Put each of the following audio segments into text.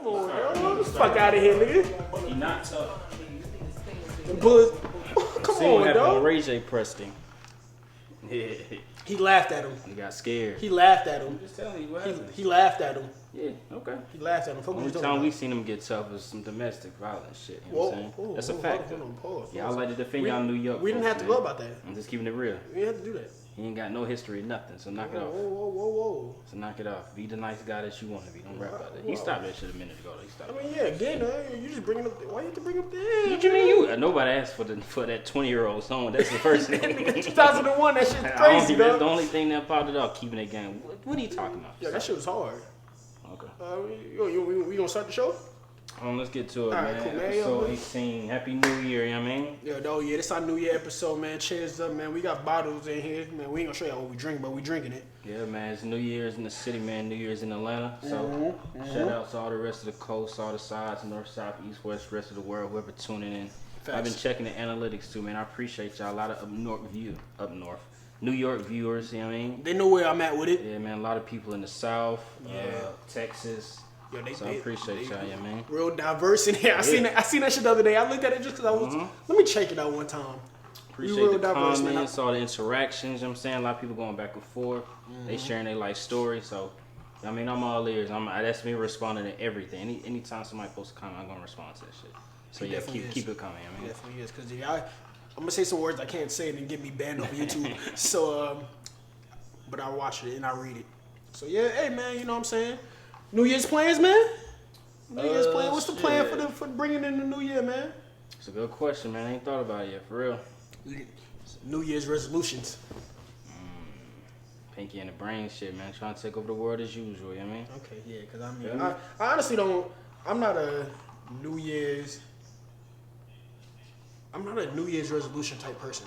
Come on, yo. Get the fuck out of here, nigga. He not tough. The bullets. Come See what on, happened dog. when Ray J pressed him. Yeah. He laughed at him. He got scared. He laughed at him. I'm just telling you what happened. He laughed at him. Yeah, okay. He laughed at him. Fuck what Only you talking time about. we seen him get tough was some domestic violence shit. You know what I'm saying? Whoa, That's a whoa, fact. hold on, pause. Yeah, I like to defend y'all New York. We didn't have folks, to man. go about that. I'm just keeping it real. We didn't have to do that. He ain't got no history, nothing. So knock it off. Whoa. So knock it off. Be the nice guy that you want to be. Don't rap about that. He stopped that shit a minute ago. He stopped. I mean, yeah, again, you just bringing up. Why you have to bring up the? What you mean you? Nobody asked for that 20-year-old song. That's the first thing. 2001, that shit's I don't crazy, think that's dog. the only thing that popped it up. Keeping it game. What are you talking about? Yeah, that shit was hard. Okay. We gonna start the show? Let's get to it, All right, man. cool, man. Episode 18. Happy New Year, you know what I mean? Yeah, this our New Year episode, man. Cheers up, man. We got bottles in here, man. We ain't gonna show y'all what we drink, but we drinking it. Yeah, man. It's New Year's in the city, man. New Year's in Atlanta. So, shout out to all the rest of the coast, all the sides, north, south, east, west, rest of the world, whoever tuning in. Facts. I've been checking the analytics too, man. I appreciate y'all. A lot of up north. New York viewers, you know what I mean? They know where I'm at with it. Yeah, man. A lot of people in the south, Texas. Yo, I appreciate y'all, yeah, man. Real diverse in here. I seen that shit the other day. I looked at it just because I was. Let me check it out one time. Appreciate the comments, all the interactions, you know what I'm saying? A lot of people going back and forth. They sharing their life story. So, I mean, I'm all ears. That's me responding to everything. Anytime somebody posts a comment, I'm going to respond to that shit. So, yeah, keep it coming. I mean, It definitely is. Because I'm going to say some words I can't say and then get me banned off YouTube. So, but I watch it and I read it. So, yeah, hey, man, you know what I'm saying? New Year's plans, man? New Year's plans? What's the plan for bringing in the New Year, man? It's a good question, man. I ain't thought about it yet, for real. New Year's resolutions. Pinky and the brain shit, man. Trying to take over the world as usual, you know what I mean? Okay, yeah, because I mean, I honestly don't, I'm not a New Year's resolution type person.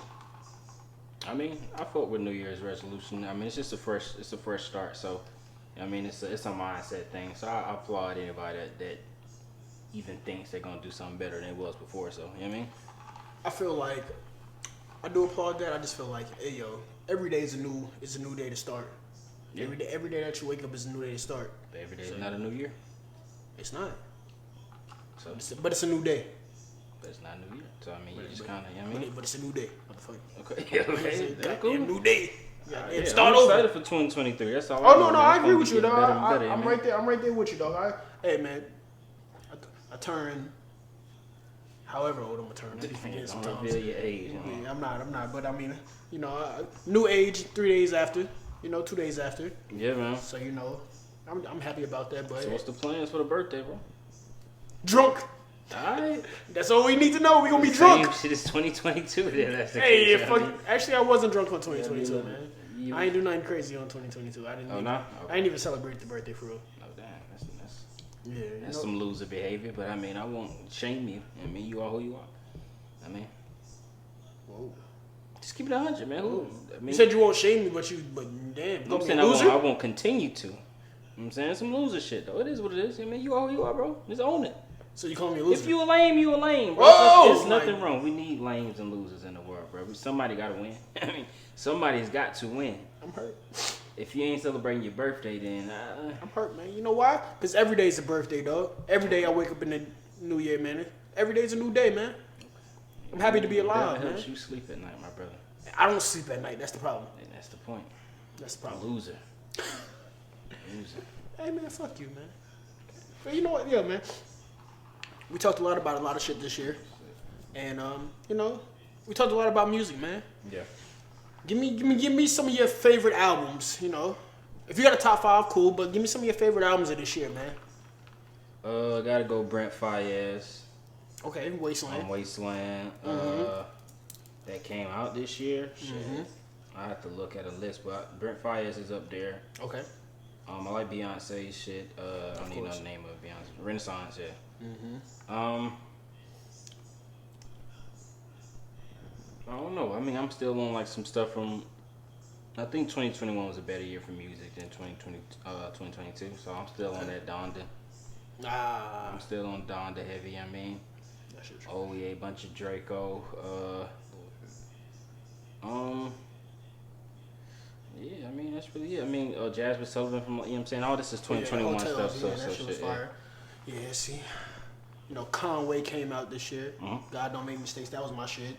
I mean, I fought with New Year's resolution. I mean, it's just a fresh start. So, I mean, it's a mindset thing. So I applaud anybody that even thinks they're gonna do something better than it was before. So, you know what I mean? I feel like I do applaud that. I just feel like, hey yo, every day is a new day to start. Yeah. Every day that you wake up is a new day to start. But every day is not a new year. It's not. So, but it's a new day. But it's not a new year. So I mean, you just kind of, you know what I mean? But it's a new day, motherfucker. Okay. Okay. That's cool. New day. Yeah, start I'm over. excited for 2023. That's all. Oh no, I agree with you, dog. I'm right there. I'm right there with you, dog. Hey man, I turn. However old I'm gonna turn. I forget sometimes. Don't reveal your age. Yeah, I'm not. But I mean, you know, new age 3 days after. You know, 2 days after. Yeah, man. So you know, I'm happy about that. But so what's the plans for the birthday, bro? Drunk. Alright. That's all we need to know. We gonna be drunk. Same shit is 2022 then. That's the Hey, case, fuck. Actually, I wasn't drunk on 2022, yeah, man. I ain't do nothing crazy on 2022. I didn't. Oh, even, no? Okay. I didn't even celebrate the birthday for real. Oh, damn. That's Yeah. some loser behavior, but I mean, I won't shame you. I mean, you are who you are. I mean, Whoa. just keep it 100, man. I mean, You said you won't shame me, but damn. I'm saying I won't continue to. You know what I'm saying? Some loser shit, though. It is what it is. I mean, you are who you are, bro. Just own it. So you call me a loser? If you a lame, you a lame, bro. Oh, There's nothing wrong. We need lames and losers in the world, bro. Somebody got to win. I mean, somebody's got to win. I'm hurt. If you ain't celebrating your birthday, then I'm hurt, man. You know why? Because every day is a birthday, dog. Every day I wake up in the new year, man. Every day's a new day, man. I'm happy to be alive, that man. helps you sleep at night, my brother. I don't sleep at night. That's the problem. And that's the point. That's the problem. Loser. Hey, man, fuck you, man. But you know what? Yeah, man. We talked a lot about a lot of shit this year. And, you know, we talked a lot about music, man. Yeah. Give me some of your favorite albums, you know. If you got a top 5, cool, but give me some of your favorite albums of this year, man. I gotta go Brent Faiyaz. Okay, Wasteland. Wasteland. That came out this year. Shit. I have to look at a list, but Brent Faiyaz is up there. Okay. I like Beyonce's shit. I don't even know the name of Beyonce. Renaissance, yeah. I don't know. I mean, I'm still on like some stuff from. I think 2021 was a better year for music than 2022. So I'm still on that Donda. I'm still on Donda heavy. I mean, oh yeah, a bunch of Draco. Yeah, I mean that's really it. I mean, Jasmine Sullivan from, you know what I'm saying, all this is 2021 stuff. So shit was fire. Yeah, see. You know, Conway came out this year. Mm-hmm. God Don't Make Mistakes. That was my shit.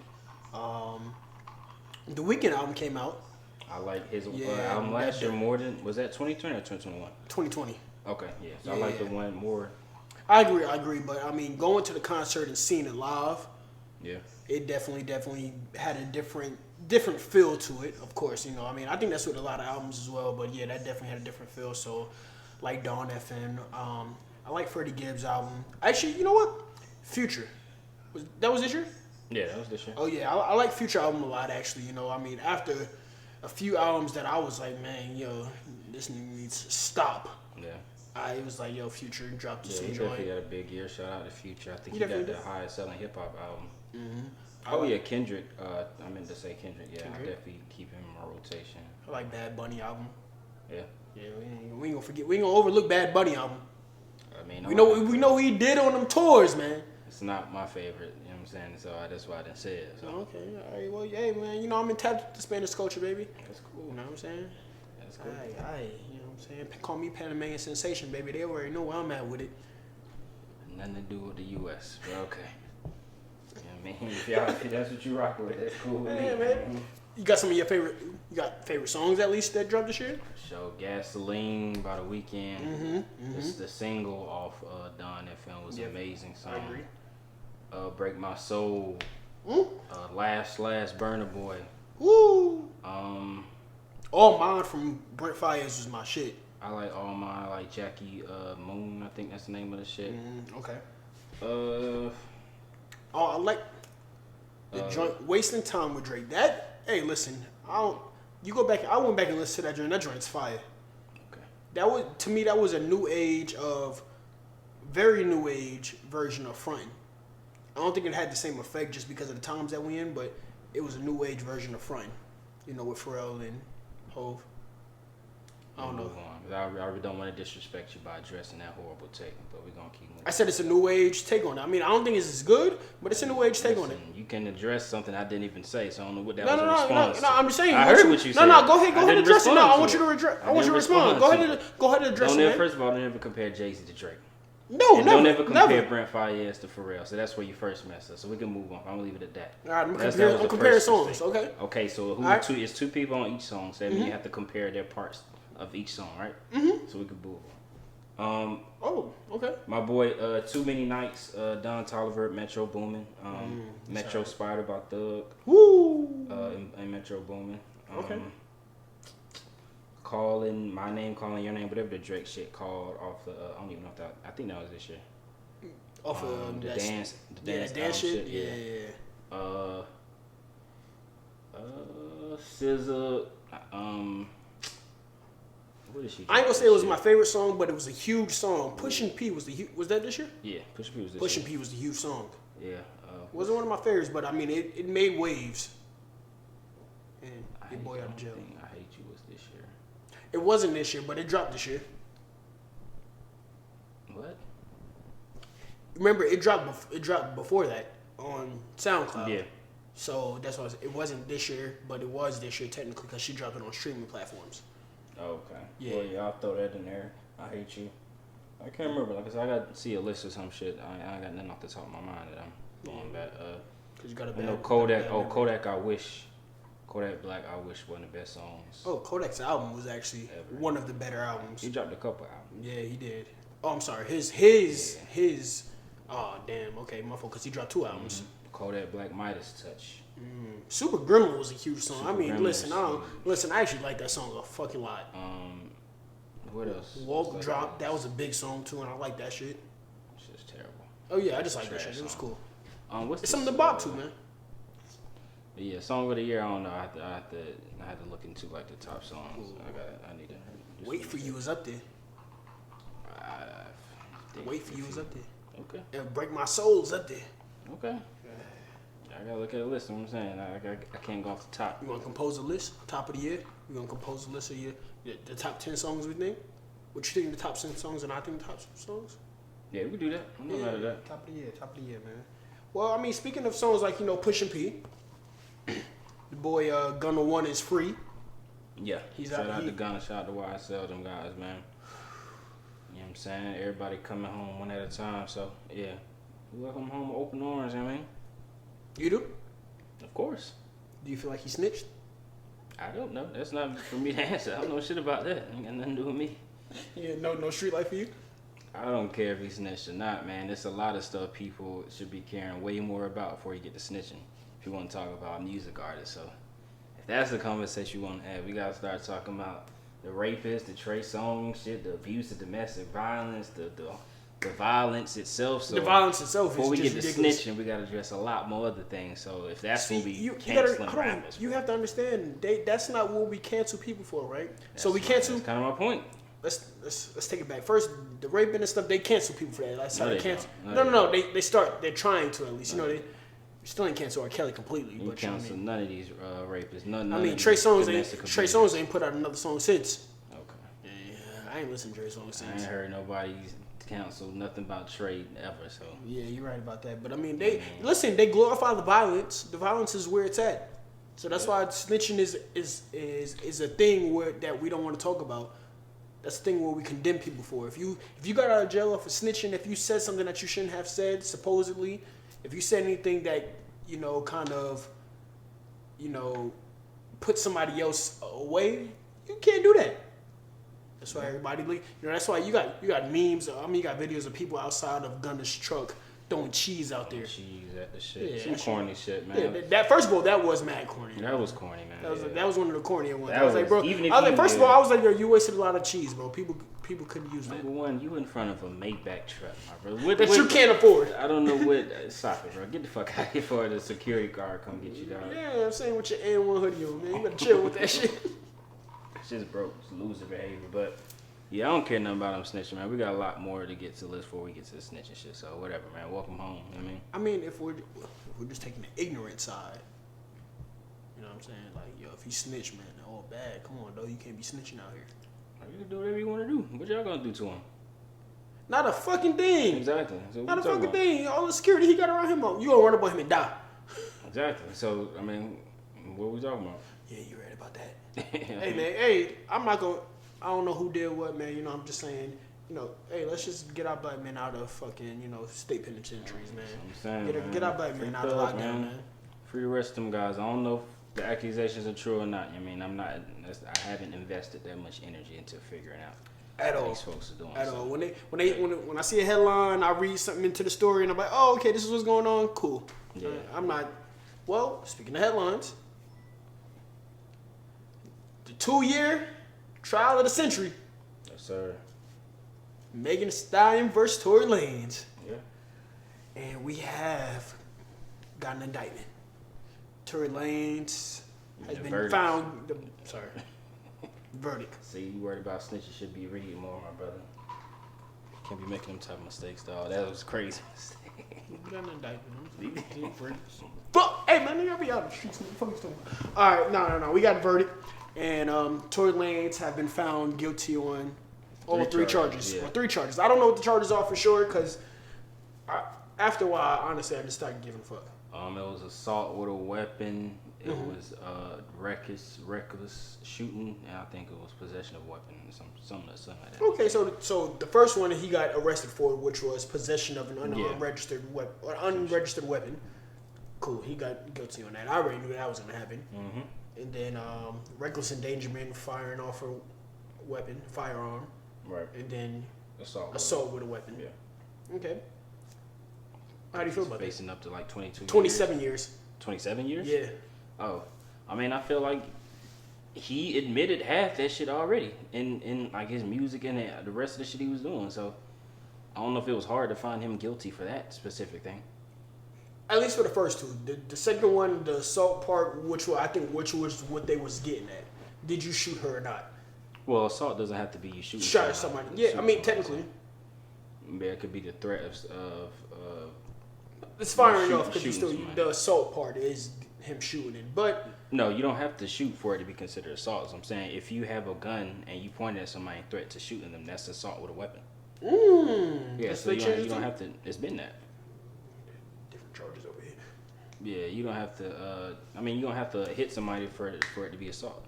The Weeknd album came out. I like his album last year more than... Was that 2020 or 2021? 2020. Okay, yeah. So I like the one more. I agree. But, I mean, going to the concert and seeing it live, it definitely had a different feel to it, of course. You know, I mean, I think that's with a lot of albums as well. But, yeah, that definitely had a different feel. So, like Dawn FM. I like Freddie Gibbs' album. Actually, you know what? Future. That was this year? Yeah, that was this year. Oh, yeah. I like Future album a lot, actually. You know, I mean, after a few albums that I was like, man, yo, this needs to stop. Yeah. I was like, yo, Future dropped some joint. He definitely got a big year. Shout out to Future. I think he got the highest selling hip hop album. Mm-hmm. Oh, yeah, Kendrick. I meant to say Kendrick. Yeah, I definitely keep him in my rotation. I like Bad Bunny album. Yeah. Yeah, we ain't gonna forget. We ain't gonna overlook Bad Bunny album. I mean, we know what he did on them tours, man. It's not my favorite, you know what I'm saying? So that's why I didn't say it. So. Okay, all right. Well, yeah, man. You know, I'm in touch with the Spanish culture, baby. That's cool. You know what I'm saying? That's cool. Aye. You know what I'm saying? Call me Panamanian sensation, baby. They already know where I'm at with it. Nothing to do with the U.S., but okay. You know what I mean? If that's what you rock with, that's cool with me. Man. You got some of your favorite songs at least that dropped this year? So Gasoline by The Weeknd. Mm-hmm. The single off Dawn FM was amazing song. I agree. Break My Soul. Last Burna Boy. Woo! All Mine from Brent Faiyaz was my shit. I like All Mine. I like Jackie Moon. I think that's the name of the shit. Okay. I like the joint Wasting Time with Drake. Hey, listen, you go back. I went back and listened to that joint. That joint's fire. Okay. To me, that was a very new age version of frontin'. I don't think it had the same effect just because of the times that we in, but it was a new age version of frontin'. You know, with Pharrell and Hove. I don't know. I really don't want to disrespect you by addressing that horrible take, but we're going to keep moving. I said it's a new age take on it. I mean, I don't think it's as good, but it's a new age take on it. You can address something I didn't even say, so I don't know what that was a response. No, I'm just saying. I heard what you said. No, go ahead and address it. No, I want you to address. I want you to respond. Go ahead and address it. First of all, don't ever compare Jay-Z to Drake. No, never. Don't ever compare Brent Faiyaz to Pharrell. So that's where you first messed up. So we can move on. I'm gonna leave it at that. All right, I'm comparing songs. Okay. Okay, so it's two people on each song. So that means you have to compare their parts of each song, right? So we can move on. Okay. My boy, Too Many Nights, Don Toliver, Metro Boomin, Metro Spider by Thug. Woo. And Metro Boomin. Okay. Calling My Name, Calling Your Name, whatever the Drake shit called off the. I don't even know if that. I think that was this year. Off of the dance shit. Yeah. SZA. What is she? I ain't gonna say it was my favorite song, but it was a huge song. Pushin' P was that this year? Yeah, Pushin' P was this year. Pushin' P was the huge song. Yeah. Wasn't one of my favorites, but I mean it made waves. And your boy out of jail. I Hate You was this year. It wasn't this year, but it dropped this year. What? Remember, it dropped before that on SoundCloud. Yeah. So that's why it wasn't this year, but it was this year technically because she dropped it on streaming platforms. Okay. Yeah. Well, yeah, I'll throw that in there. I Hate You. I can't remember. Like I said, I got to see a list or some shit. I got nothing off the top of my mind that I'm going back. Cause you got a bad. No, Kodak. Kodak. I Wish. Kodak Black. I Wish one of the best songs. Oh, Kodak's album was actually one of the better albums. He dropped a couple albums. Yeah, he did. Oh, I'm sorry. His. Oh, damn. Okay, my fault. Cause he dropped 2 albums. Kodak Black, Midas Touch. Super Gremlin was a huge song. Super I mean, Gremlin listen. I actually like that song a fucking lot. What else? Walk Drop. That was a big song too, and I like that shit. Shit's terrible. Oh yeah, I just like that shit. It was cool. It's something to bop to, man. Yeah, song of the year. I don't know. I had to look into like the top songs. I need to. Wait for You is up there. Wait for You is up there. Okay. And Break My Soul is up there. Okay. I gotta look at the list. You know what I'm saying? I can't go off the top. You want to compose a list? Top of the year? You want to compose a list of the top 10 songs we think? What you think the top 10 songs and I think the top songs? Yeah, we can do that. I'm not mad at that. Top of the year, man. Well, I mean, speaking of songs like, Pushin' P, the boy Gunna 1 is free. Yeah. Shout out to Gunna, shout out to YSL, them guys, man. know what I'm saying? Everybody coming home one at a time. So, yeah. We welcome home with open arms, you know what I mean? You do? Of course. Do you feel like he snitched? I don't know. That's not for me to answer. I don't know shit about that. Ain't got nothing to do with me. Yeah, no street life for you? I don't care if he snitched or not, man. There's a lot of stuff people should be caring way more about before you get to snitching. If you want to talk about music artists. So, if that's the conversation you want to have, we got to start talking about the rapists, the Trey Songz shit, the abuse, the domestic violence, the violence itself. So the violence itself before is we just get to ridiculous. snitching, we got to address a lot more other things. So if that's what we you canceling gotta, rappers, you have to understand, that's not what we cancel people for, right? So we that's cancel. kind of my point. Let's take it back. First, the raping and stuff, they cancel people for that. That's how No, they they cancel. don't. No. They're trying to at least. You know, they still ain't cancel R. Kelly completely. You But cancel none of these rapists. None I mean, of Trey these Songz domestic ain't put out another song since. Okay. Yeah, I ain't listened to Trey Songz since. I ain't heard nobody cancel nothing about Trey ever. So Yeah, you're right about that. But I mean, they glorify the violence. The violence is where it's at. So that's why snitching is a thing that we don't want to talk about. That's the thing where we condemn people for. If you got out of jail for snitching, if you said something that you shouldn't have said, supposedly, if you said anything that kind of put somebody else away, you can't do that. That's why everybody, that's why you got memes. I mean, you got videos of people outside of Gunna's truck throwing cheese out there. Cheese at the shit. Yeah, Some corny shit, man. Yeah, that first of all, that was mad corny. That was corny, man. That was one of the cornier ones. That I was like, bro. even if I was like, you first of did- all, I was like, yo, you wasted a lot of cheese, bro. People couldn't use that. Number one, you in front of a Maybach truck, my brother. That you can't afford. I don't know what. Stop it, bro. Get the fuck out of here before the security guard come get you, dog. Yeah, I'm saying with your N1 hoodie on, man. You better chill with that shit. It's just broke. It's loser behavior, but. Yeah, I don't care nothing about them snitching, man. We got a lot more to get to the list before we get to the snitching shit. So whatever, man. Welcome home. You know what I mean, if we're just taking the ignorant side, you know what I'm saying? Like, yo, if you snitch, man, all bad. Come on, though. You can't be snitching out here. You can do whatever you want to do. What y'all gonna do to him? Not a fucking thing. Exactly. So Not a fucking thing. All the security he got around him, you gonna run up on him and die. Exactly. So I mean, what are we talking about? Yeah, you're right about that. Hey, man. Hey, I'm not gonna. I don't know who did what, man. I'm just saying, hey, let's just get our black men out of fucking, state penitentiaries, man. I'm saying, get our black men out of lockdown, man. Free the rest of them guys. I don't know if the accusations are true or not. I mean, I haven't invested that much energy into figuring out at all. These folks are doing at all. When I see a headline, I read something into the story, and I'm like, oh, okay, this is what's going on. Cool. Yeah. I'm not. Well, speaking of headlines, the 2-year trial of the century. Yes, sir. Megan Thee Stallion versus Tory Lanez. Yeah. And we have got an indictment. Tory Lanez has been verdict. found. Verdict. See, you worried about snitching, should be reading more, my brother. Can't be making them type of mistakes, dog. That was crazy. We got an indictment. Fuck! Hey, man, nigga, be out of the streets. All right, no. We got a verdict. And Tory Lanez have been found guilty on all three charges. Yeah. On 3 charges. I don't know what the charges are for sure, because after a while, honestly, I just started giving a fuck. It was assault with a weapon. It was reckless shooting, and I think it was possession of a weapon, something like that. Okay, so the first one he got arrested for, which was possession of an unregistered weapon. Cool, he got guilty on that. I already knew that was gonna happen. Mm-hmm. And then reckless endangerment, firing off a firearm. Right. And then assault with a weapon. Yeah. Okay. How do you feel about that? Facing up to like 27 years. 27 years? Yeah. Oh, I mean, I feel like he admitted half that shit already in like his music and the rest of the shit he was doing. So I don't know if it was hard to find him guilty for that specific thing. At least for the first two. The second one, the assault part, which was what they was getting at. Did you shoot her or not? Well, assault doesn't have to be you shooting. Shot somebody. Yeah, I mean technically. Yeah, it could be the threat of it's firing off because the assault part is him shooting it, but no, you don't have to shoot for it to be considered assault. So I'm saying if you have a gun and you point it at somebody and threat to shooting them, that's assault with a weapon. Yeah, so you don't have to. It's been that. Different charges over here. Yeah, you don't have to. You don't have to hit somebody for it to be assault.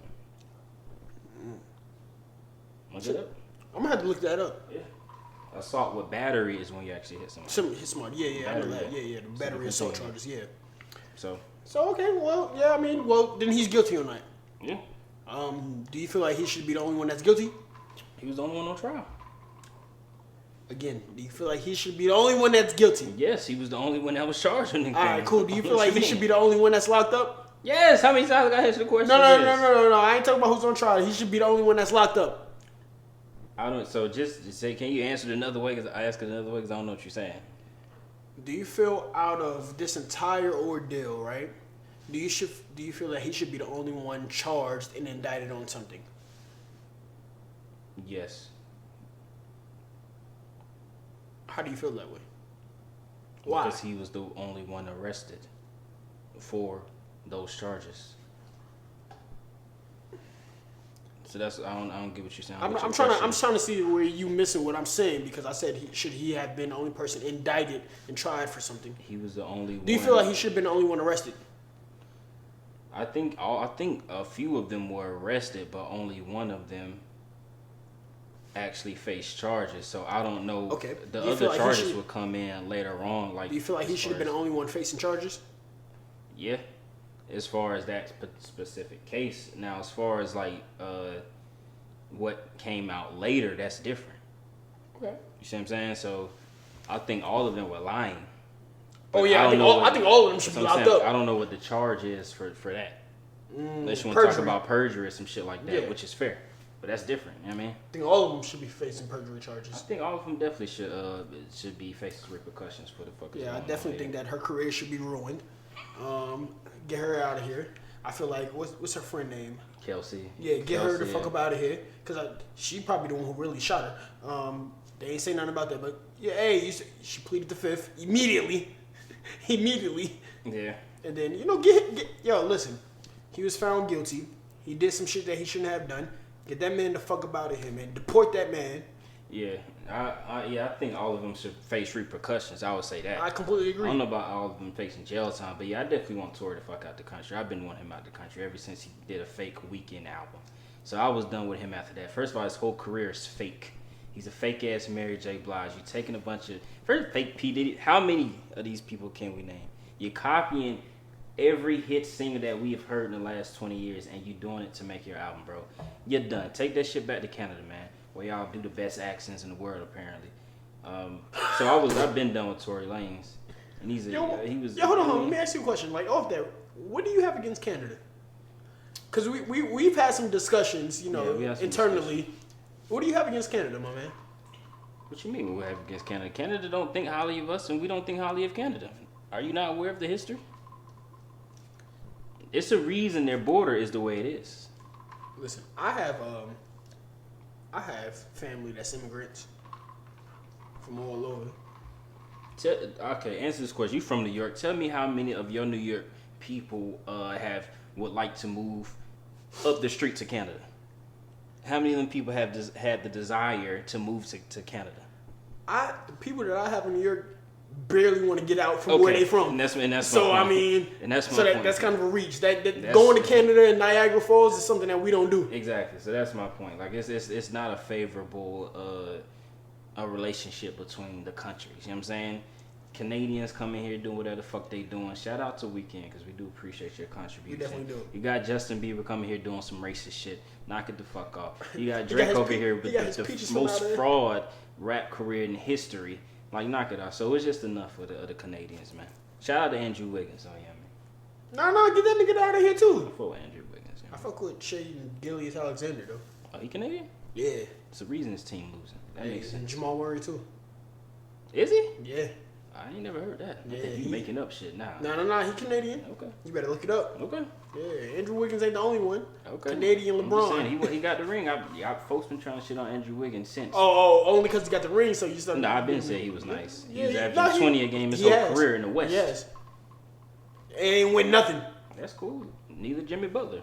Look it up. I'm gonna have to look that up. Yeah. Assault with battery is when you actually hit somebody. Hit somebody. Yeah, I know that. Yeah. The battery assault charges. Yeah. So okay. Well, yeah. I mean, then he's guilty on that. Yeah. Do you feel like he should be the only one that's guilty? He was the only one on trial. Again, do you feel like he should be the only one that's guilty? Yes, he was the only one that was charged with anything. All right, cool. Do you feel like he should be the only one that's locked up? Yes. How many times I got answered the question? No. I ain't talking about who's on trial. He should be the only one that's locked up. I don't. So just say, can you answer it another way? Because I asked it another way because I don't know what you're saying. Do you feel out of this entire ordeal, right? Do you feel that he should be the only one charged and indicted on something? Yes. How do you feel that way? Why? Because he was the only one arrested for those charges. So that's I don't get what you're saying. I'm trying to see where you missing what I'm saying, because I said should he have been the only person indicted and tried for something? He was the only one. Do you feel like he should have been the only one arrested? I think a few of them were arrested, but only one of them actually faced charges. So I don't know. Okay. The other charges would come in later on. Like, do you feel like he should have been the only one facing charges? Yeah, as far as that specific case. Now, as far as like what came out later, that's different. Okay. You see what I'm saying? So I think all of them were lying. But I think all of them should be locked up. I don't know what the charge is for that. Unless you want to talk about perjury or some shit like that, which is fair. But that's different, you know what I mean? I think all of them should be facing perjury charges. I think all of them definitely should be facing repercussions for the fuck. Yeah, I definitely think that her career should be ruined. Get her out of here. I feel like, what's her friend name? Kelsey. Yeah, get her the fuck up out of here. Because she probably the one who really shot her. They ain't say nothing about that. But, yeah, hey, she pleaded the fifth immediately. Yeah. And then, listen. He was found guilty. He did some shit that he shouldn't have done. Get that man the fuck up out of here, man. Deport that man. Yeah, I think all of them should face repercussions. I would say that. I completely agree. I don't know about all of them facing jail time, but yeah, I definitely want Tory to fuck out the country. I've been wanting him out the country ever since he did a fake Weekend album. So I was done with him after that. First of all, his whole career is fake. He's a fake ass Mary J. Blige. You're taking a bunch of fake P. Diddy. How many of these people can we name? You're copying every hit singer that we have heard in the last 20 years, and you doing it to make your album, bro. You're done. Take that shit back to Canada, man, where y'all do the best accents in the world, apparently. So I've been done with Tory Lanez, and he was. Hold on. Let me ask you a question. Like, off that, what do you have against Canada? Because we've had some discussions, internally. What do you have against Canada, my man? What you mean we have against Canada? Canada don't think highly of us, and we don't think highly of Canada. Are you not aware of the history? It's a reason their border is the way it is. Listen, I have family that's immigrants from all over. Okay, answer this question. You from New York? Tell me how many of your New York people would like to move up the street to Canada. How many of them people have had the desire to move to Canada? The people that I have in New York barely want to get out from where they from. And that's so my I point. mean, and that's that's kind of a reach. That going to Canada and Niagara Falls is something that we don't do. Exactly. So that's my point. Like it's not a favorable a relationship between the countries. You know what I'm saying? Canadians come in here doing whatever the fuck they doing. Shout out to Weekend, because we do appreciate your contribution. We definitely do. You got Justin Bieber coming here doing some racist shit. Knock it the fuck off. You got Drake over here with the most fraud rap career in history. Like, knock it off. So it's just enough for the Canadians, man. Shout out to Andrew Wiggins. Oh, yeah, man. No, get that nigga out of here, too. I fuck with Andrew Wiggins. I fuck with Shea and Gillius Alexander, though. Oh, he Canadian? Yeah. It's the reason his team losing. That makes sense. And Jamal Murray, too. Is he? Yeah. I ain't never heard that. Yeah, I think you making up shit now. No, he Canadian. Okay. You better look it up. Okay. Yeah, Andrew Wiggins ain't the only one. Okay. Canadian LeBron. I'm just saying, he got the ring. Folks been trying to shit on Andrew Wiggins since. Oh, only because he got the ring, so you started. No, I've been saying he was nice. Yeah, he was averaging 20 a game his whole career in the West. Yes. Ain't win nothing. That's cool. Neither Jimmy Butler.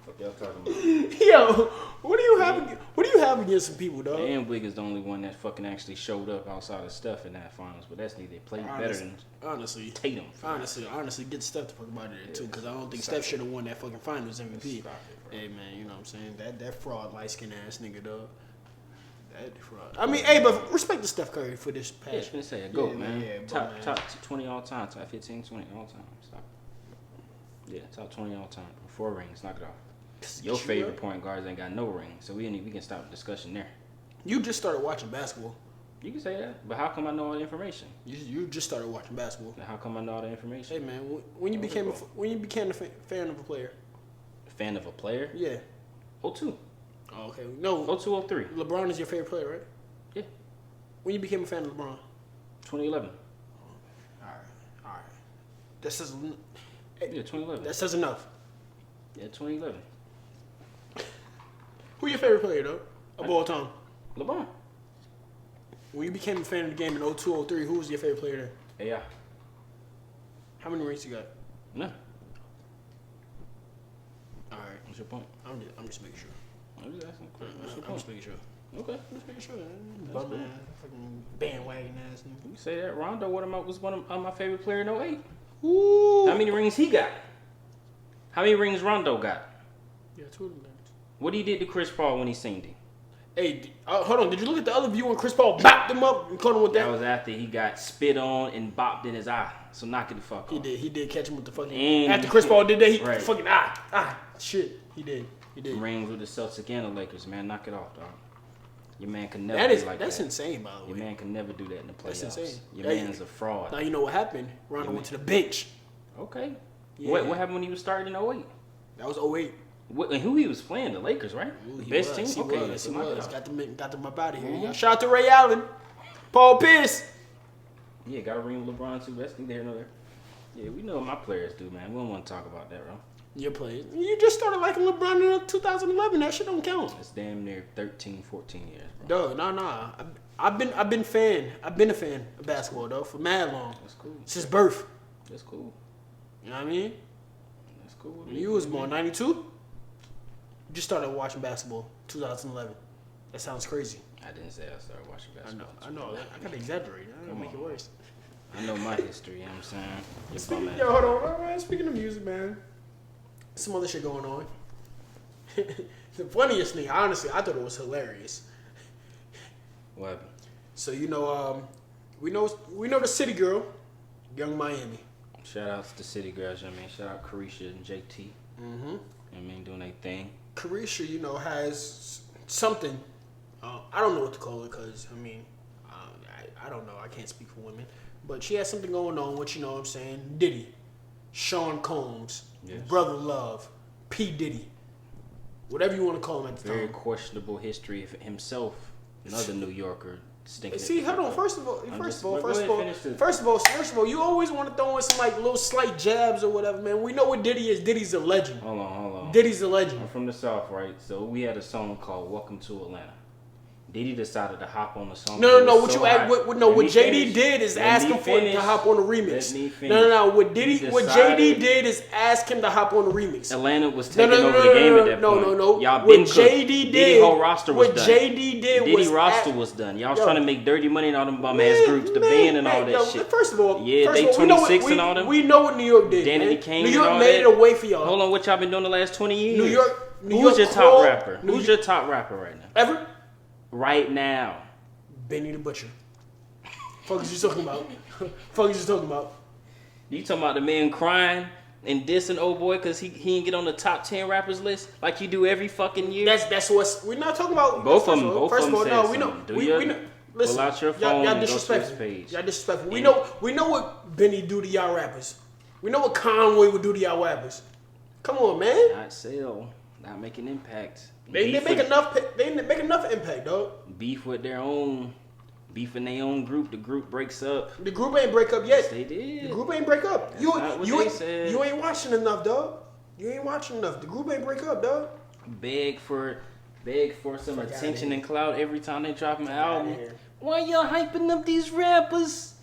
What y'all talking about? Yo, what do you have against some people, dog. And Wig is the only one that fucking actually showed up outside of Steph in that finals, but that's neither. They played better than Tatum. Honestly, get Steph to fuck about it too, because I don't think Steph should have won that fucking finals MVP. Hey man, you know what I'm saying? That fraud light skin ass nigga, dog. That fraud. I mean, hey, but respect to Steph Curry for this past. Yeah, I was gonna say, go man. Top 20 all time, top 15, 20 all time. Stop. Yeah, top 20 all time. 4 rings, knock it off. Your favorite point guards ain't got no ring, so we can stop the discussion there. You just started watching basketball. You can say that, but how come I know all the information? You just started watching basketball. Now how come I know all the information? Hey man, when you became a fan of a player? Fan of a player? Yeah. 02. Oh, okay. No. 02, 03. LeBron is your favorite player, right? Yeah. When you became a fan of LeBron? 2011. All right. That says. Yeah, 2011. That says enough. Yeah, 2011. Who your favorite player though of all time? LeBron. When you became a fan of the game in 02, 03, who was your favorite player there? AI. How many rings you got? None. All right. What's your point? I'm just making sure. I'm just asking. I'm just making sure. Okay. I'm just making sure. Bum Bum ass, fucking bandwagon ass nigga. You say that Rondo was one of my favorite player in 08. Ooh. How many rings he got? How many rings Rondo got? Yeah, 2 of them. What he did to Chris Paul when he seen him? Hey, hold on. Did you look at the other view when Chris Paul bopped him up and caught him with that? That was after he got spit on and bopped in his eye. So knock it the fuck off. He did catch him with the fucking. And after Chris Paul did that, he right. fucking shit. He did. Rings with the Celtics and the Lakers, man. Knock it off, dog. Your man can never That's that. insane, by the way. Your man can never do that in the playoffs. That's insane. Your man's a fraud. Now you know what happened. Rondo went to the bench. Okay. Yeah. What happened when he was starting in 08? That was 08. And who he was playing? The Lakers, right? Ooh, Best team? He Okay. was. Got them up out of here. Mm-hmm. Shout out to Ray Allen. Paul Pierce. Yeah, got a ring with LeBron too. That's neither here nor there. Yeah, we know what my players do, man. We don't want to talk about that, bro. Your players. You just started liking LeBron in 2011. That shit don't count. It's damn near 13, 14 years, bro. Duh, nah. I've been a fan of basketball though for mad long. That's cool. Since birth. That's cool. You know what I mean? That's cool. You was born 92. Just started watching basketball 2011. That sounds crazy. I didn't say I started watching basketball. I know. I gotta exaggerate. I gotta make it worse. I know my history. You know what I'm saying? Hold on, man. Speaking of music, man, some other shit going on. The funniest thing, honestly, I thought it was hilarious. What happened? So we know the city girl, Young Miami. Shout out to the city girls. You know what I mean? Shout out Carisha and JT. Mm-hmm. You know what I mean? Doing their thing. Carisha, has something. I don't know what to call it because, I don't know. I can't speak for women. But she has something going on with, what I'm saying, Diddy, Shawn Combs, yes. Brother Love, P. Diddy. Whatever you want to call him at the time. Very questionable history of himself. Another New Yorker. See, hold on. First of all, you always want to throw in some little slight jabs or whatever, man. We know what Diddy is. Diddy's a legend. Hold on. Diddy's a legend. I'm from the South, right? So we had a song called "Welcome to Atlanta." Diddy decided to hop on the song. No. What JD did is ask him to hop on the remix. No. What JD did is ask him to hop on the remix. Atlanta was taking over the game at that point. No. Y'all been what JD did. Diddy whole roster was done. What JD did was Diddy roster was done. Y'all was trying to make dirty money in all them bum ass groups, the band and all that shit. First of all, they 26 and all them. We know what New York did. Danny Kane. New York made it away for y'all. Hold on, what y'all been doing the last 20 years? New York. Who's your top rapper? Who's your top rapper right now? Ever? Right now. Benny the Butcher. Fuck is you talking about? You talking about the man crying and dissing old boy because he didn't get on the top 10 rappers list like you do every fucking year? That's what's we're not talking about. Both of them. First of all, no, we know. Listen, pull out your phone y'all and disrespectful. go to his page. Y'all disrespectful. We know what Benny do to y'all rappers. We know what Conway would do to y'all rappers. Come on, man. Not sell. Not making impact. They make enough. They make enough impact, dog. Beef with their own. Beef in their own group. The group breaks up. The group ain't break up yet. Yes, they did. The group ain't break up. That's not what they said. You ain't watching enough, dog. You ain't watching enough. The group ain't break up, dog. Beg for some attention and clout every time they drop an album. Why y'all hyping up these rappers?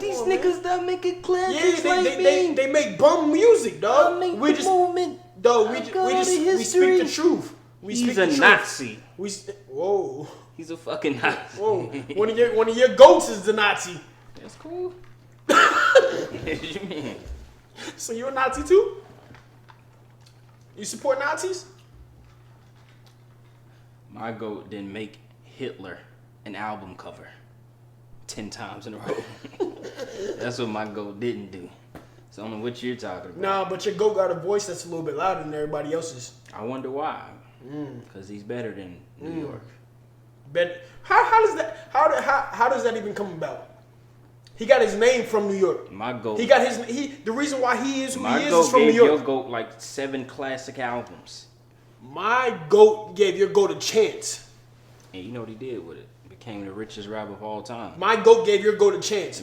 These niggas that make it classics they make bum music, dog. We just movement. Dog, we speak the truth. He's a Nazi. Whoa. He's a fucking Nazi. Whoa. One of your goats is the Nazi. That's cool. What you mean? So you a Nazi too? You support Nazis? My goat didn't make Hitler an album cover 10 times in a row. That's what my goat didn't do. So I don't know what you're talking about. Nah, but your goat got a voice that's a little bit louder than everybody else's. I wonder why. Because he's better than New York. How does that even come about? He got his name from New York. My goat. The reason why he is who he is from New York. My goat gave your goat like 7 classic albums. My goat gave your goat a chance. And you know what he did with it? Became the richest rapper of all time. My goat gave your goat a chance.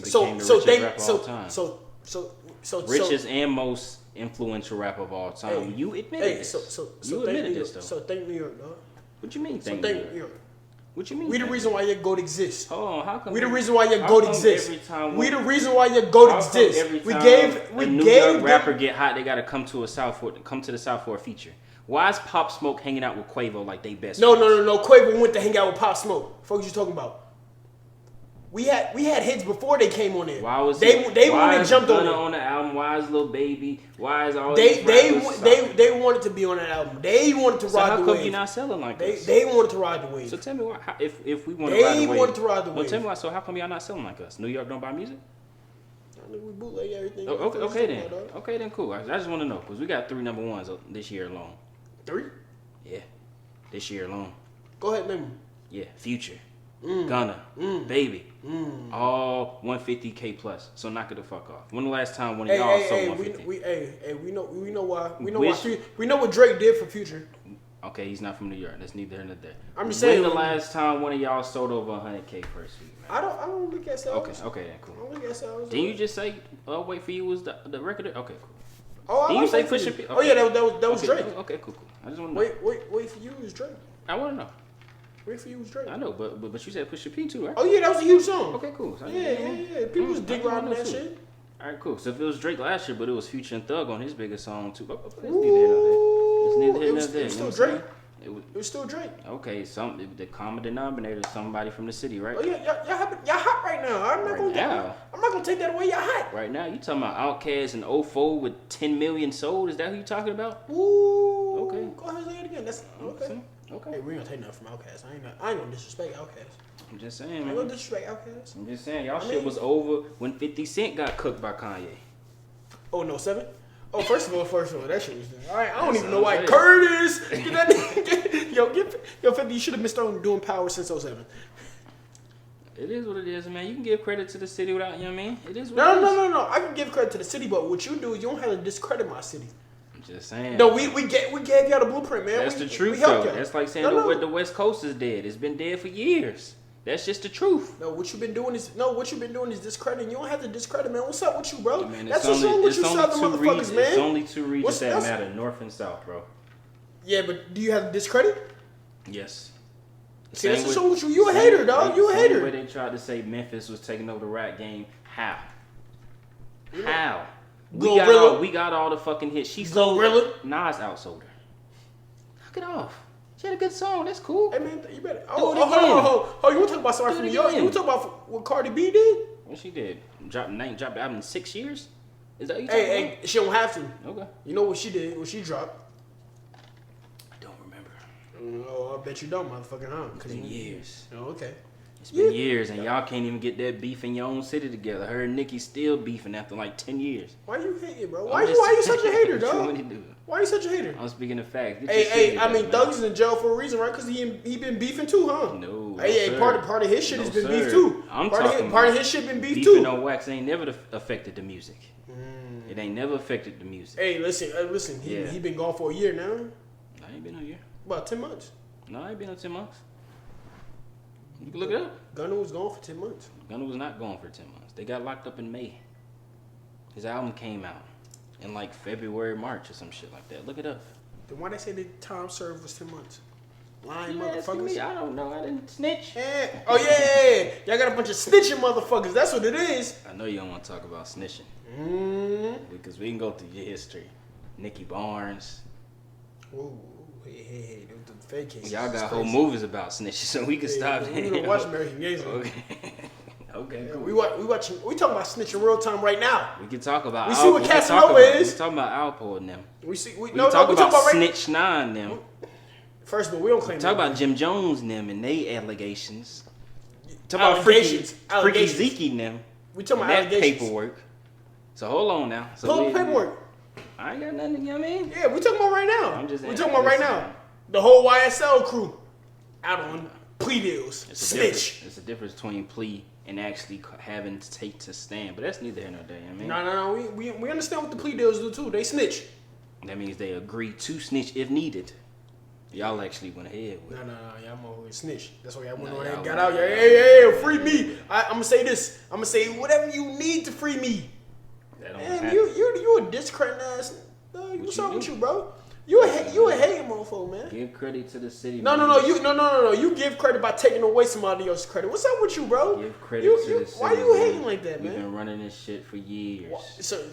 Richest and most influential rapper of all time. You admitted this. You admitted this though. So thank New York, dog. What you mean thank New York? What you mean? We the reason why your goat exists. Hold on, how come? We the reason why your goat exists. We the reason why your goat exists. We gave a New York rapper get hot, they gotta come to the South for a feature. Why is Pop Smoke hanging out with Quavo like they best friends? No. Quavo went to hang out with Pop Smoke. What you talking about? We had hits before they came on there. Why was they wanted to jump on it on the album? Why is Lil Baby? Why is all they wanted to be on that album. They wanted to ride the wave. How come you not selling like this? They wanted to ride the wave. So tell me why. If we want to ride the wave, they wanted to ride the wave. Well, tell me why. So how come y'all not selling like us? New York don't buy music. We bootleg everything. Okay then, cool. I just want to know because we got 3 number ones this year alone. 3? Yeah, this year alone. Go ahead, name them. Yeah, Future, Gunna, Baby, all 150K plus. So knock it the fuck off. When the last time one of y'all sold 150? We know why. We know what Drake did for Future. Okay, he's not from New York. That's neither here nor there. I'm just saying. When the last time one of y'all sold over 100K first week? Man? I don't look at sales. Okay, then cool. I don't look at sales. Didn't you just say Wait For You was the record? Okay, cool. Oh, did you say Pusha P? Okay. Oh yeah, that was Drake. Okay, cool. I just want to know. Wait For You was Drake. I want to know. Wait For You was Drake. I know, but you said Pusha P too, right? Oh yeah, that was a huge song. Okay, cool. So Yeah. People was dick riding that shit. All right, cool. So if it was Drake last year, but it was Future and Thug on his biggest song too. It's neither here nor there. It was still Drake. It was still Drake. Okay, the common denominator is somebody from the city, right? Oh yeah, y'all hot right now. I'm not gonna take that away. Y'all hot right now. You talking about Outkast and 04 with 10 million sold? Is that who you talking about? Ooh. Okay. Go ahead and say it again. That's okay. Okay. Hey, we ain't gonna take nothing from Outkast. I ain't gonna disrespect Outkast. I'm just saying, man. I ain't gonna disrespect Outkast. I'm just saying, shit was over when 50 Cent got cooked by Kanye. Oh no, 7? Oh, first of all, that shit was done. All right, I don't even know why Curtis. Get that nigga. Yo, 50, you should have missed on doing Power since 07. It is what it is, man. You can give credit to the city without, you know what I mean? It is what it is. No. I can give credit to the city, but what you do is you don't have to discredit my city. I'm just saying. No, we gave y'all the blueprint, man. That's the truth, though. That's like saying the West Coast is dead. It's been dead for years. That's just the truth. No, what you've been doing is discrediting. You don't have to discredit, man. What's up with you, bro? Man, that's what's wrong with you southern motherfuckers, man. It's only 2 regions that matter, North and South, bro. Yeah, but do you have to discredit? Yes. See, that's what's wrong with you. You a hater, dog. You a hater. The way they tried to say Memphis was taking over the rap game. How? How? We got all the fucking hits. She sold Nas outsold her. Knock it off. She had a good song. That's cool. Hey man, you better. Oh, you want to talk about somebody from New York? You want to talk about what Cardi B did? What she did? Dropped the album in 6 years. Is that what you talking about? She don't have to. Okay. You know what she did? What she dropped? I don't remember. Oh, I bet you don't, motherfucker, huh? It's been years. Oh, okay. It's been years, and y'all can't even get that beef in your own city together. Her and Nicki still beefing after like 10 years. Why you hating, bro? Why you such a hater, dog? Why you such a hater? I'm speaking of facts. Hey, I mean, Thug is in jail for a reason, right? Because he been beefing too, huh? No. Hey, part of his shit has been beef too. Part of his shit been beef too. Beefing on wax ain't never affected the music. It ain't never affected the music. Hey, listen. He been gone for a year now. I ain't been a year. About 10 months. No, I ain't been on 10 months. You can look it up. Gunna was gone for 10 months. Gunna was not gone for 10 months. They got locked up in May. His album came out in like February, March or some shit like that. Look it up. Then why they say the time served was 10 months? Lying motherfuckers. I don't know. I didn't snitch. Yeah. Oh yeah. Y'all got a bunch of snitching motherfuckers. That's what it is. I know you don't want to talk about snitching. Because we can go through your history. Nicky Barnes. Ooh, hey, the fake cases. Y'all got whole movies about snitching, so we can stop. We don't watch American Gangster. Okay. Okay, cool. We watching. We talking about snitching real time right now. We can talk about. We see what Casanova is. We talking about Alpo and them. We talk about Snitch 9 and them. First of all, we don't claim. Talk about Jim Jones and them and they allegations. Talk about Freaky Zeke and them. We talking about allegations. Paperwork. So hold on now. So pull up paperwork. I ain't got nothing. You know what I mean? Yeah, we talking about right now. We talking about right now. The whole YSL crew out on plea deals. Snitch. It's a difference between plea and actually having to take to stand, but that's neither here nor there. I mean, no. We understand what the plea deals do too. They snitch. That means they agree to snitch if needed. Y'all actually went ahead with it. No. Y'all always snitch. That's why y'all went on and got out. Hey, free me. I'm gonna say this. I'm gonna say whatever you need to free me. Man, you a discrediting ass. What's wrong with you, bro? You a hating motherfucker, man. Give credit to the city. No. You give credit by taking away somebody else's credit. What's up with you, bro? Give credit to the city. Why you hating like that, man? We've been running this shit for years.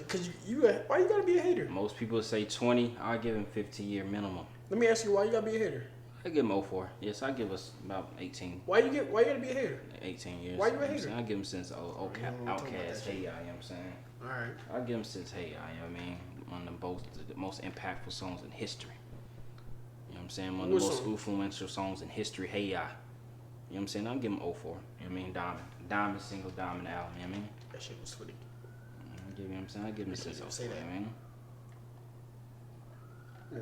Cause why you gotta be a hater? Most people say 20. I give him 15-year minimum. Let me ask you, why you gotta be a hater? I give him 04. Yes, I give us about 18. Why you gotta be a hater? 18 years. Why you a hater? I give him since Outcast. Hey, you know what I'm saying. All right. I give him since Hey, you know what I mean. One of the most impactful songs in history. You know what I'm saying? One of the most influential songs in history. Hey, you know what I'm saying? I'll give him 04. You know what I mean? Diamond single, Diamond album. You know what I mean? That shit was funny. You know what I'm saying? I give him since 04. Say that, man. Yeah.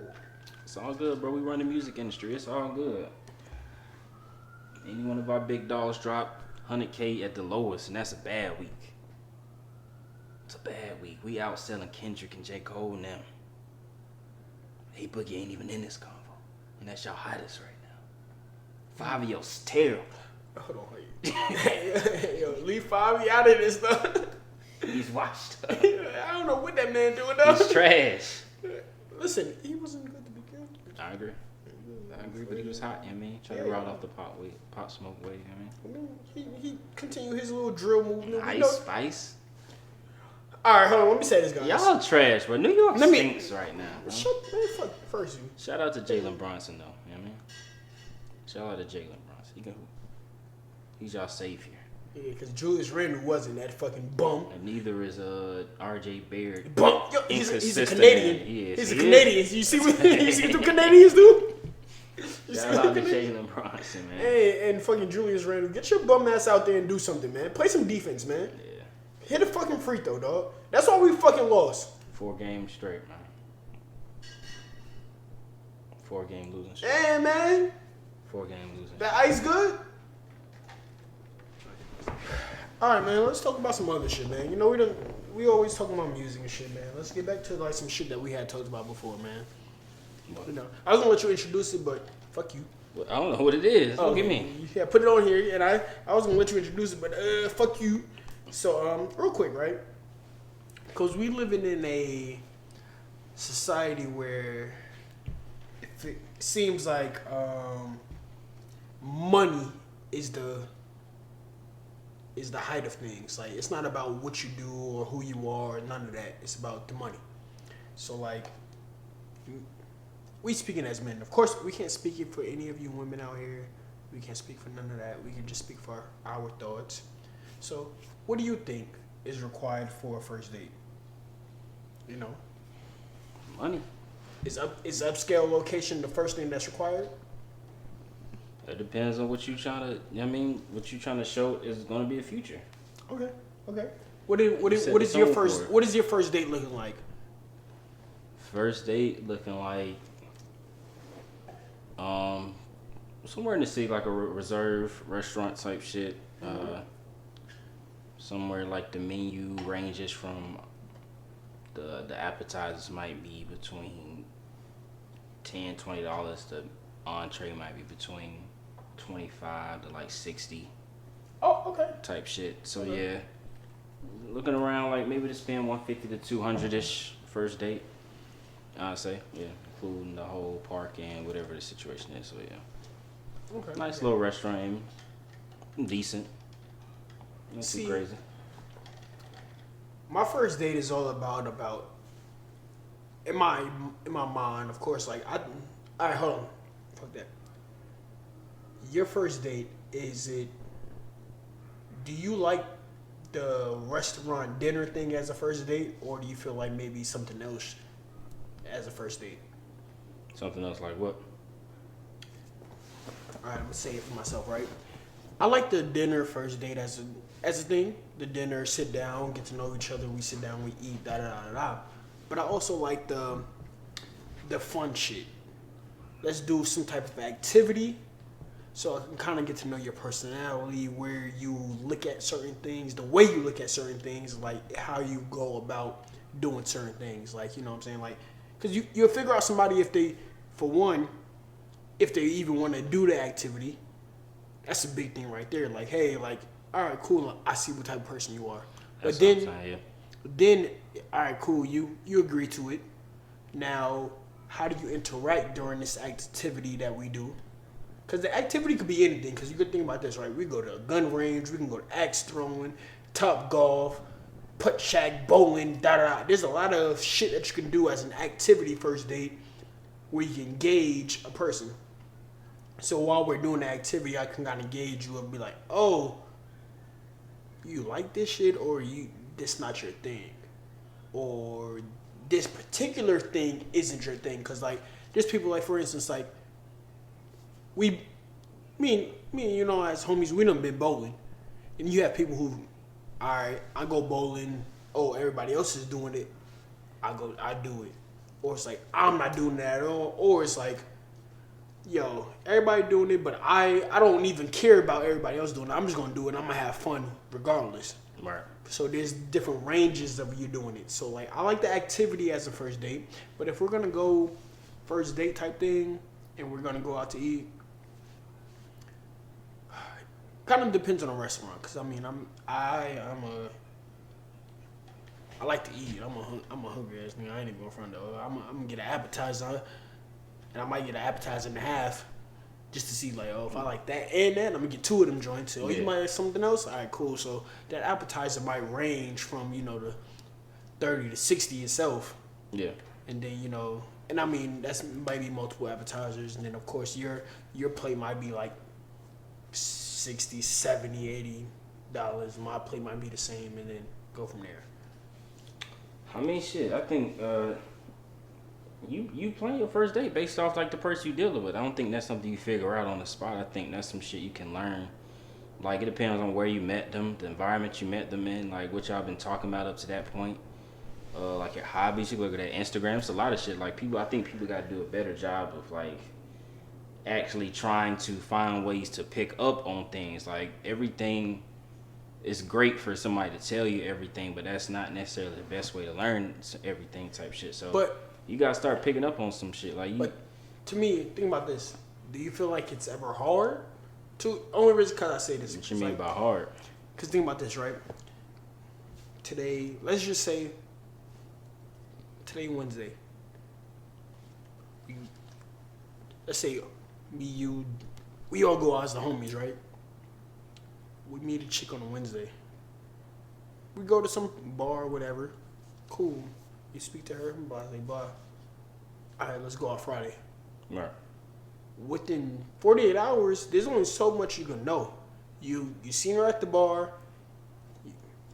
It's all good, bro. We run the music industry. It's all good. Any one of our big dogs drop 100K at the lowest, and that's a bad week. It's a bad week. We out selling Kendrick and J. Cole now. Hey, Boogie ain't even in this convo. And that's y'all hottest right now. Fabio's terrible. Hold on. Yo, leave Fabio out of this stuff. He's washed up. I don't know what that man doing though. He's trash. Listen, he wasn't good to begin. I agree, but he was hot, you know what I mean? Try to ride off the pot smoke way, you know what I mean? He continued his little drill movement. Ice Spice. Alright, hold on, let me say this, guys. Y'all trash, bro. New York stinks right now. Fuck first you. Shout out to Jalen Brunson, though, you know what I mean? Shout out to Jalen Brunson. He's y'all savior. Yeah, because Julius Randle wasn't that fucking bum. And neither is R.J. Barrett. Bum. Yo, he's a Canadian. He's a Canadian. You see what the Canadians do? Shout out to Jalen Brunson, man. Hey, and fucking Julius Randle, get your bum ass out there and do something, man. Play some defense, man. Yeah. Hit a fucking free throw, dog. That's why we fucking lost. 4 games straight, man. 4 game losing streak. Hey, man. 4 game losing. That ice good? All right, man. Let's talk about some other shit, man. You know, we always talking about music and shit, man. Let's get back to like some shit that we had talked about before, man. You know, I was gonna let you introduce it, but fuck you. Well, I don't know what it is. Look at me. Yeah, put it on here, and I was gonna let you introduce it, but fuck you. So, real quick, right? Because we living in a society where it seems like money is the height of things. Like, it's not about what you do or who you are, or none of that. It's about the money. So, like, we speaking as men. Of course, we can't speak it for any of you women out here. We can't speak for none of that. We can just speak for our thoughts. So, what do you think is required for a first date? You know, money. Is upscale location the first thing that's required? It depends on what you trying to. I mean, what you trying to show is going to be a future. Okay. What is your first date looking like? First date looking like somewhere in the city, like a reserve restaurant type shit. Somewhere like the menu ranges from the appetizers might be between $10-$20. The entree might be between $25 to like $60. Oh, okay. Type shit. So yeah, looking around like maybe to spend $150 to $200-ish first date. I'd say, yeah, including the whole park and whatever the situation is. So yeah, okay. Nice little restaurant, decent. Not too crazy. My first date is all about in my mind, of course, like all right, hold on, fuck that. Your first date, is it? Do you like the restaurant dinner thing as a first date, or do you feel like maybe something else as a first date? Something else like what? All right, I'm gonna say it for myself, right? I like the dinner first date as a thing. The dinner, sit down, get to know each other. We sit down, we eat, da da da da. Da. But I also like the fun shit. Let's do some type of activity, so I can kind of get to know your personality, where you look at certain things, the way you look at certain things, like how you go about doing certain things. Like, you know what I'm saying? Like, because you'll figure out somebody if they, for one, if they even want to do the activity. That's a big thing right there. Like, hey, like, all right, cool. I see what type of person you are. But then, all right, cool. You agree to it. Now, how do you interact during this activity that we do? Because the activity could be anything. Because you could think about this, right? We go to a gun range. We can go to axe throwing, top golf, putt shack, bowling, da da da. There's a lot of shit that you can do as an activity first date where you can gauge a person. So while we're doing the activity, I can kind of gauge you and be like, oh, you like this shit, or this not your thing, or this particular thing isn't your thing. Cause like there's people, like, for instance, like me and you know, as homies, we done been bowling, and you have people who, all right, I go bowling. Oh, everybody else is doing it. I do it, or it's like I'm not doing that at all, or it's like, yo, everybody doing it, but I don't even care about everybody else doing it. I'm just gonna do it. I'm gonna have fun regardless. Right. So there's different ranges of you doing it. So like I like the activity as a first date, but if we're gonna go first date type thing and we're gonna go out to eat, kind of depends on the restaurant. Cause I mean I like to eat. I'm a hungry ass nigga. I ain't even gonna front though. I'm gonna get an appetizer. And I might get an appetizer and a half just to see, like, oh, if I like that and that, I'm going to get two of them joints. So, you might like something else? All right, cool. So, that appetizer might range from, you know, the 30 to 60 itself. Yeah. And then, you know, and I mean, that's maybe multiple appetizers. And then, of course, your plate might be like $60, $70, $80. My plate might be the same, and then go from there. I mean, shit, I think... You plan your first date based off like the person you dealing with. I don't think that's something you figure out on the spot. I think that's some shit you can learn. Like, it depends on where you met them, the environment you met them in, like what y'all been talking about up to that point. Like your hobbies, you look at that Instagram. It's a lot of shit. Like I think people got to do a better job of like actually trying to find ways to pick up on things. Like, everything is great for somebody to tell you everything, but that's not necessarily the best way to learn everything type shit. So, but you gotta start picking up on some shit. Like, but to me, think about this. Do you feel like it's ever hard? Only reason because I say this. What you mean by hard? Because think about this, right? Today, let's just say, today Wednesday. Let's say me, you, we all go out as the homies, right? We meet a chick on a Wednesday. We go to some bar or whatever. Cool. You speak to her, blah, blah, blah. All right, let's go out Friday. Right. Within 48 hours, there's only so much you can know. You seen her at the bar. You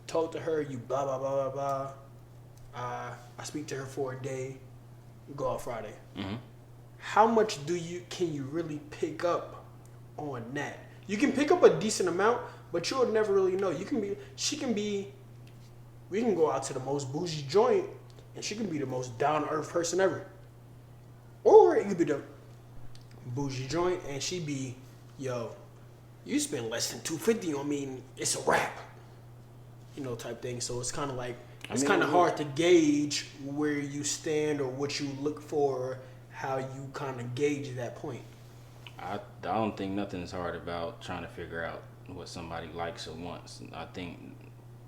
talk to her. You blah, blah, blah, blah, blah. I speak to her for a day. We go out Friday. Mm-hmm. How much can you really pick up on that? You can pick up a decent amount, but you'll never really know. We can go out to the most bougie joint, and she can be the most down-to-earth person ever. Or it could be the bougie joint, and she be, yo, you spend less than $250 on me, and it's a wrap. You know, type thing. So it's kind of like, it's kind of hard to gauge where you stand or what you look for, how you kind of gauge that point. I don't think nothing is hard about trying to figure out what somebody likes or wants. I think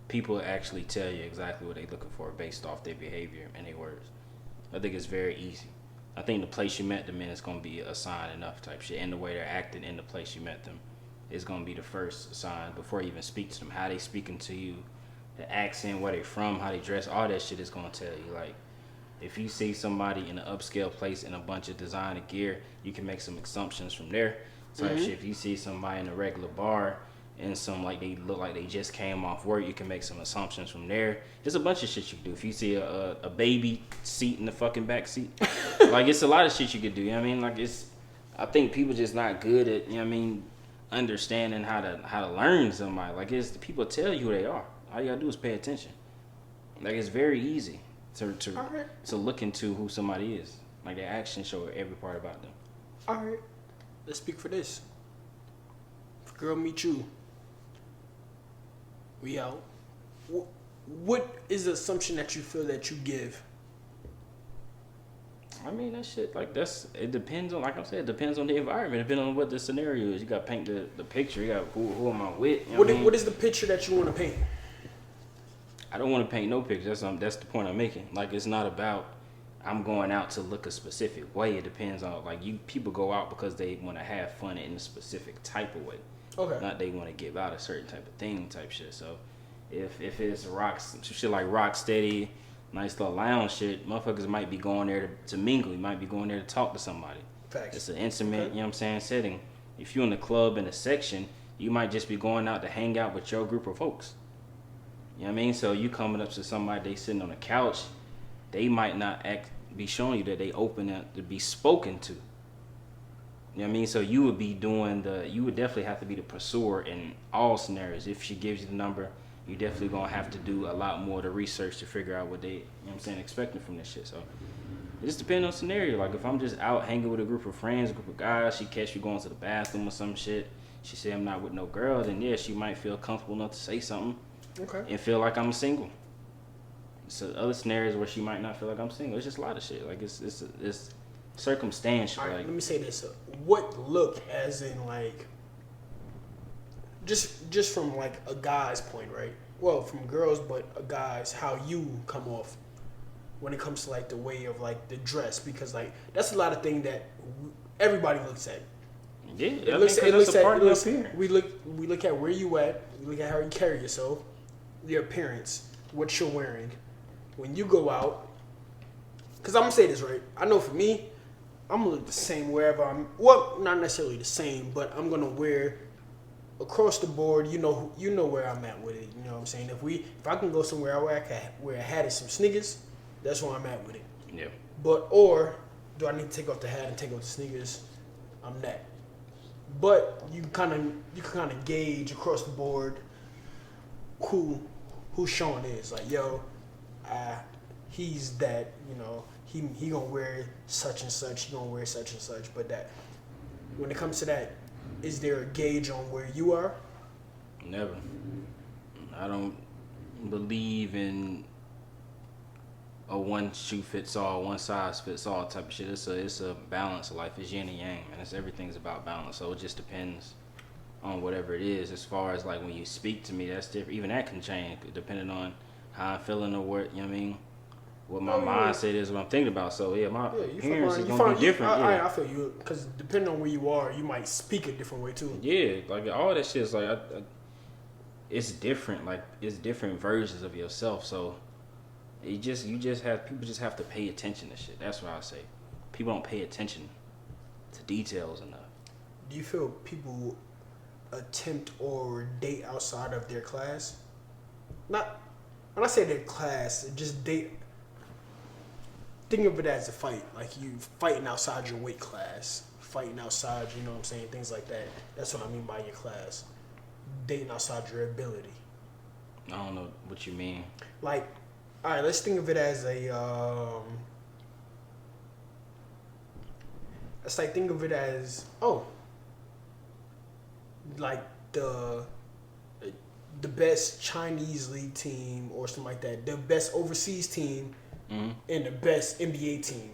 people actually tell you exactly what they're looking for based off their behavior and their words. I think it's very easy. I think the place you met them in is going to be a sign enough type shit. And the way they're acting in the place you met them is going to be the first sign before you even speak to them. How they speaking to you, the accent, where they from, how they dress, all that shit is going to tell you. Like, if you see somebody in an upscale place in a bunch of designer gear, you can make some assumptions from there. Type shit. If you see somebody in a regular bar and some like they look like they just came off work, you can make some assumptions from there. There's a bunch of shit you can do. If you see a baby seat in the fucking back seat, like it's a lot of shit you could do. You know what I mean? Like I think people just not good at, you know what I mean, understanding how to learn somebody. Like people tell you who they are. All you gotta do is pay attention. Like it's very easy to look into who somebody is. Like their actions show every part about them. All right, let's speak for this. If a girl meet you, we out. What is the assumption that you feel that you give? I mean that shit like it depends on, like I said, it depends on the environment, depending on what the scenario is. You gotta paint the picture. You got who am I with? You know what is the picture that you want to paint? I don't want to paint no picture. That's the point I'm making. Like it's not about I'm going out to look a specific way. It depends on like people go out because they want to have fun in a specific type of way. Okay. Not they want to give out a certain type of thing type shit. So if it's shit like rock steady, nice little lounge shit, motherfuckers might be going there to mingle. You might be going there to talk to somebody. Facts. It's an intimate, you know what I'm saying, setting. If you're in the club in a section, you might just be going out to hang out with your group of folks. You know what I mean? So you coming up to somebody, they sitting on a couch, they might not be showing you that they open up to be spoken to. You know what I mean? So you would definitely have to be the pursuer in all scenarios. If she gives you the number, you definitely gonna have to do a lot more of the research to figure out what they, you know what I'm saying, expecting from this shit. So it just depends on scenario. Like if I'm just out hanging with a group of friends, a group of guys, she catch you going to the bathroom or some shit, she say I'm not with no girl, then yeah, she might feel comfortable enough to say something. Okay. And feel like I'm single. So other scenarios where she might not feel like I'm single. It's just a lot of shit. Like it's circumstantial. All right, like, let me say this. What look, as in like, just from like a guy's point, right? Well, from girls, but a guy's, how you come off when it comes to like the way of like the dress, because like that's a lot of things that everybody looks at. Yeah, it looks at we look at where you at. We look at how you carry yourself, your appearance, what you're wearing. When you go out, because I'm gonna say this, right? I know for me, I'm gonna look the same wherever I'm. Well, not necessarily the same, but I'm gonna wear across the board. You know where I'm at with it. You know what I'm saying? If I can go somewhere where I can wear a hat and some sneakers, that's where I'm at with it. Yeah. Or do I need to take off the hat and take off the sneakers? I'm that. But you kind of gauge across the board who Shawn is. Like, yo, he's that, you know, he gonna wear such and such, he gonna wear such and such. But that when it comes to that, is there a gauge on where you are? Never. I don't believe in a one shoe fits all, one size fits all type of shit. It's a balance of life. It's yin and yang, man. Everything's about balance. So it just depends on whatever it is. As far as like when you speak to me, that's different. Even that can change depending on how I'm feeling or what, you know what I mean? What my mindset is, what I'm thinking about. So yeah, my appearance is gonna be different. I feel you, because depending on where you are, you might speak a different way too. Yeah, like all that shit is like, it's different. Like it's different versions of yourself. So people just have to pay attention to shit. That's what I say. People don't pay attention to details enough. Do you feel people attempt or date outside of their class? Not when I say their class, just date. Think of it as a fight. Like you fighting outside your weight class, fighting outside, you know what I'm saying, things like that. That's what I mean by your class. Dating outside your ability. I don't know what you mean. Like, all right, let's think of it as a. It's like think of it as like the best Chinese league team or something like that, the best overseas team, and the best NBA team.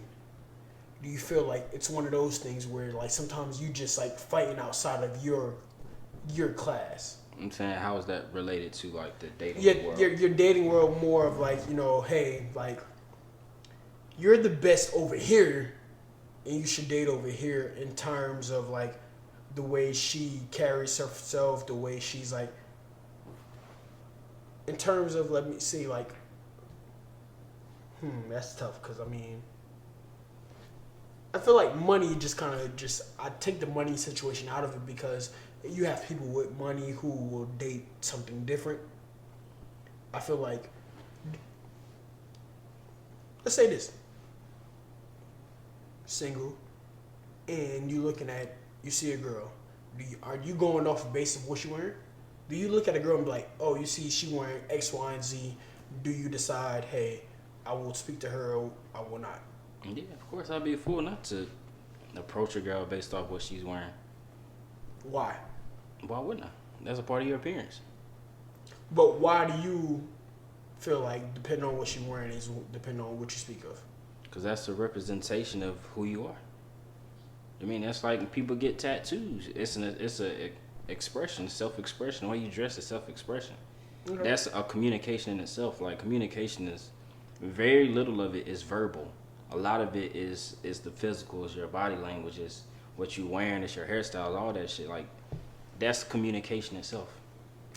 Do you feel like it's one of those things where like sometimes you just like fighting outside of your class? I'm saying, how is that related to like the dating world? Your dating world more of like, you know, hey, like you're the best over here and you should date over here in terms of like the way she carries herself, the way she's like, in terms of, let me see, like, That's tough because I mean, I feel like money just kind of I take the money situation out of it because you have people with money who will date something different. I feel like, let's say this, single, and you see a girl. Are you going off the basis of what she wearing? Do you look at a girl and be like, oh, you see she wearing X, Y, and Z? Do you decide, hey, I will speak to her or I will not? Yeah, of course, I'd be a fool not to approach a girl based off what she's wearing. Why? Why wouldn't I? That's a part of your appearance. But why do you feel like depending on what she's wearing is depending on what you speak of? Because that's a representation of who you are. I mean, that's like when people get tattoos. It's a expression, self-expression. The way you dress is self-expression. Okay. That's a communication in itself. Like communication is very little of it is verbal. A lot of it is the physical, is your body language, is what you wearing, is your hairstyles, all that shit. Like that's communication itself.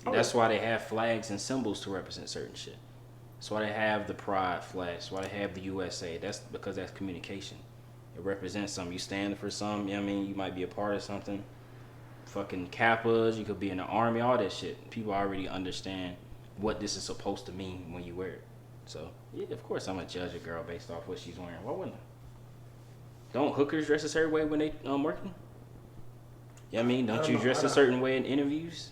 Okay. That's why they have flags and symbols to represent certain shit. That's why they have the pride flag. That's why they have the USA. That's because that's communication. It represents something. You stand for something. You know what I mean? You might be a part of something. Fucking Kappas. You could be in the army. All that shit. People already understand what this is supposed to mean when you wear it. So, yeah, of course I'm going to judge a girl based off what she's wearing. Why wouldn't I? Don't hookers dress a certain way when they working? You know what I mean? Don't you dress a certain way in interviews?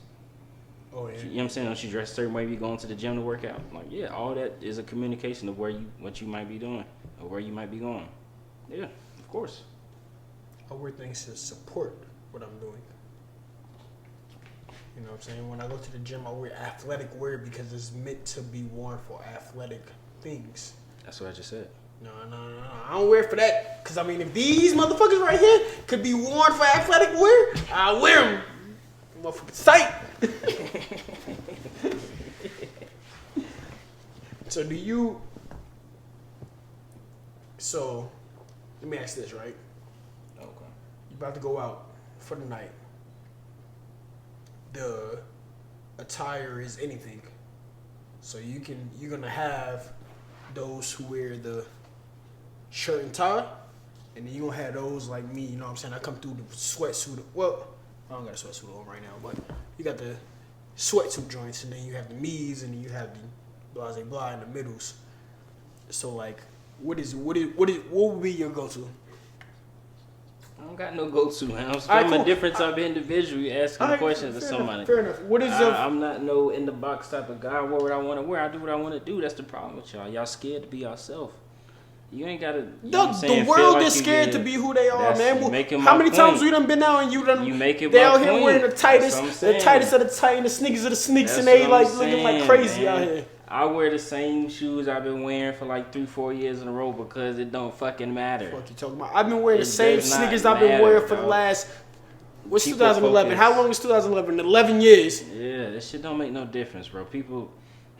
Oh, yeah. You know what I'm saying? Don't you dress a certain way if you going to the gym to work out? Like, yeah, all that is a communication of what you might be doing or where you might be going. Yeah, of course. I wear things to support what I'm doing. You know what I'm saying? When I go to the gym, I wear athletic wear because it's meant to be worn for athletic things. That's what I just said. No. I don't wear it for that. Because, I mean, if these motherfuckers right here could be worn for athletic wear, I'll wear them. Motherfucking sight. So, let me ask this, right? Okay. You about to go out for the night. The attire is anything. So you're gonna have those who wear the shirt and tie, and then you're gonna have those like me, you know what I'm saying? I come through the sweatsuit. Well, I don't got a sweatsuit on right now, but you got the sweatsuit joints, and then you have the me's, and then you have the blase blah in the middles. So like, what would be your go-to? I don't got no go-to, man. I'm a different type of individual. You asking questions to somebody. Fair enough. I'm not no in the box type of guy. What I want to wear, I do what I want to do. That's the problem with y'all. Y'all scared to be yourself. You ain't gotta. The world is scared to be who they are, man. How many times we done been out and you make it? They out here wearing the tightest of the tight, and the sneakers of the sneaks, and they like looking like crazy, man. Out here. I wear the same shoes I've been wearing for like 3-4 years in a row because it don't fucking matter. What you talking about? I've been wearing the same sneakers I've been wearing for the last. What's 2011? How long was 2011? 11 years. Yeah, that shit don't make no difference, bro.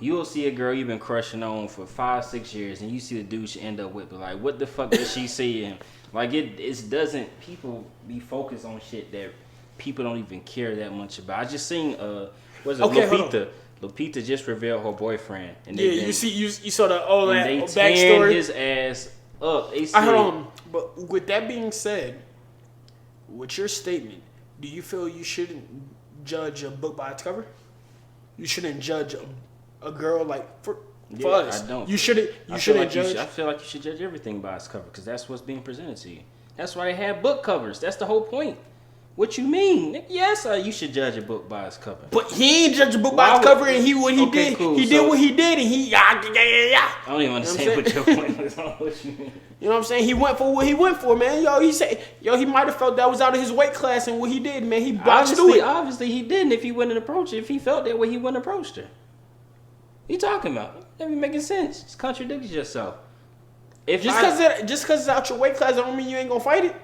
You'll see a girl you've been crushing on for 5-6 years, and you see the dude she end up with, but like, what the fuck does she see him? Like, it doesn't. People be focused on shit that people don't even care that much about. I just seen Lupita. Lupita just revealed her boyfriend, and you saw that they backstory. His ass up. But with that being said, with your statement, do you feel you shouldn't judge a book by its cover? You shouldn't judge a girl like for us. I don't. You shouldn't judge. I feel like you should judge everything by its cover because that's what's being presented to you. That's why they have book covers. That's the whole point. What you mean? Yes, you should judge a book by its cover. But he ain't judge a book by its cover, and he did what he did, and he I don't even understand what your point was on. What you mean? You know what I'm saying? He went for what he went for, man. He might have felt that was out of his weight class, and what he did, man, he botched through it. Obviously, he didn't. If he wouldn't approach it, if he felt that way, he wouldn't approach her. What you talking about? That be making sense. It's contradicting yourself. Just because it's out your weight class, don't mean you ain't gonna fight it.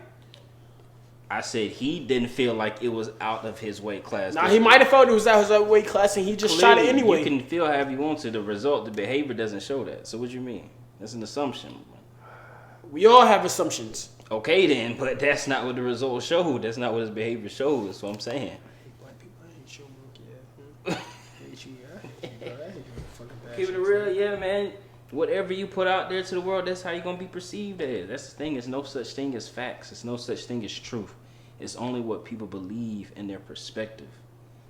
I said he didn't feel like it was out of his weight class. He might have felt it was out of his weight class, and he just shot it anyway. You can feel however you want to. The result, the behavior doesn't show that. So what do you mean? That's an assumption. We all have assumptions. Okay then, but that's not what the results showed. That's not what his behavior showed. That's what I'm saying. Black people ain't show monkey ass. Keeping it real, yeah, man. Whatever you put out there to the world, that's how you're going to be perceived as. That's the thing. There's no such thing as facts. There's no such thing as truth. It's only what people believe in their perspective.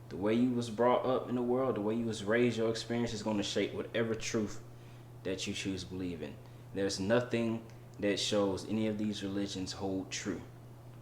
The way you was brought up in the world, the way you was raised, your experience is going to shape whatever truth that you choose to believe in. There's nothing that shows any of these religions hold true.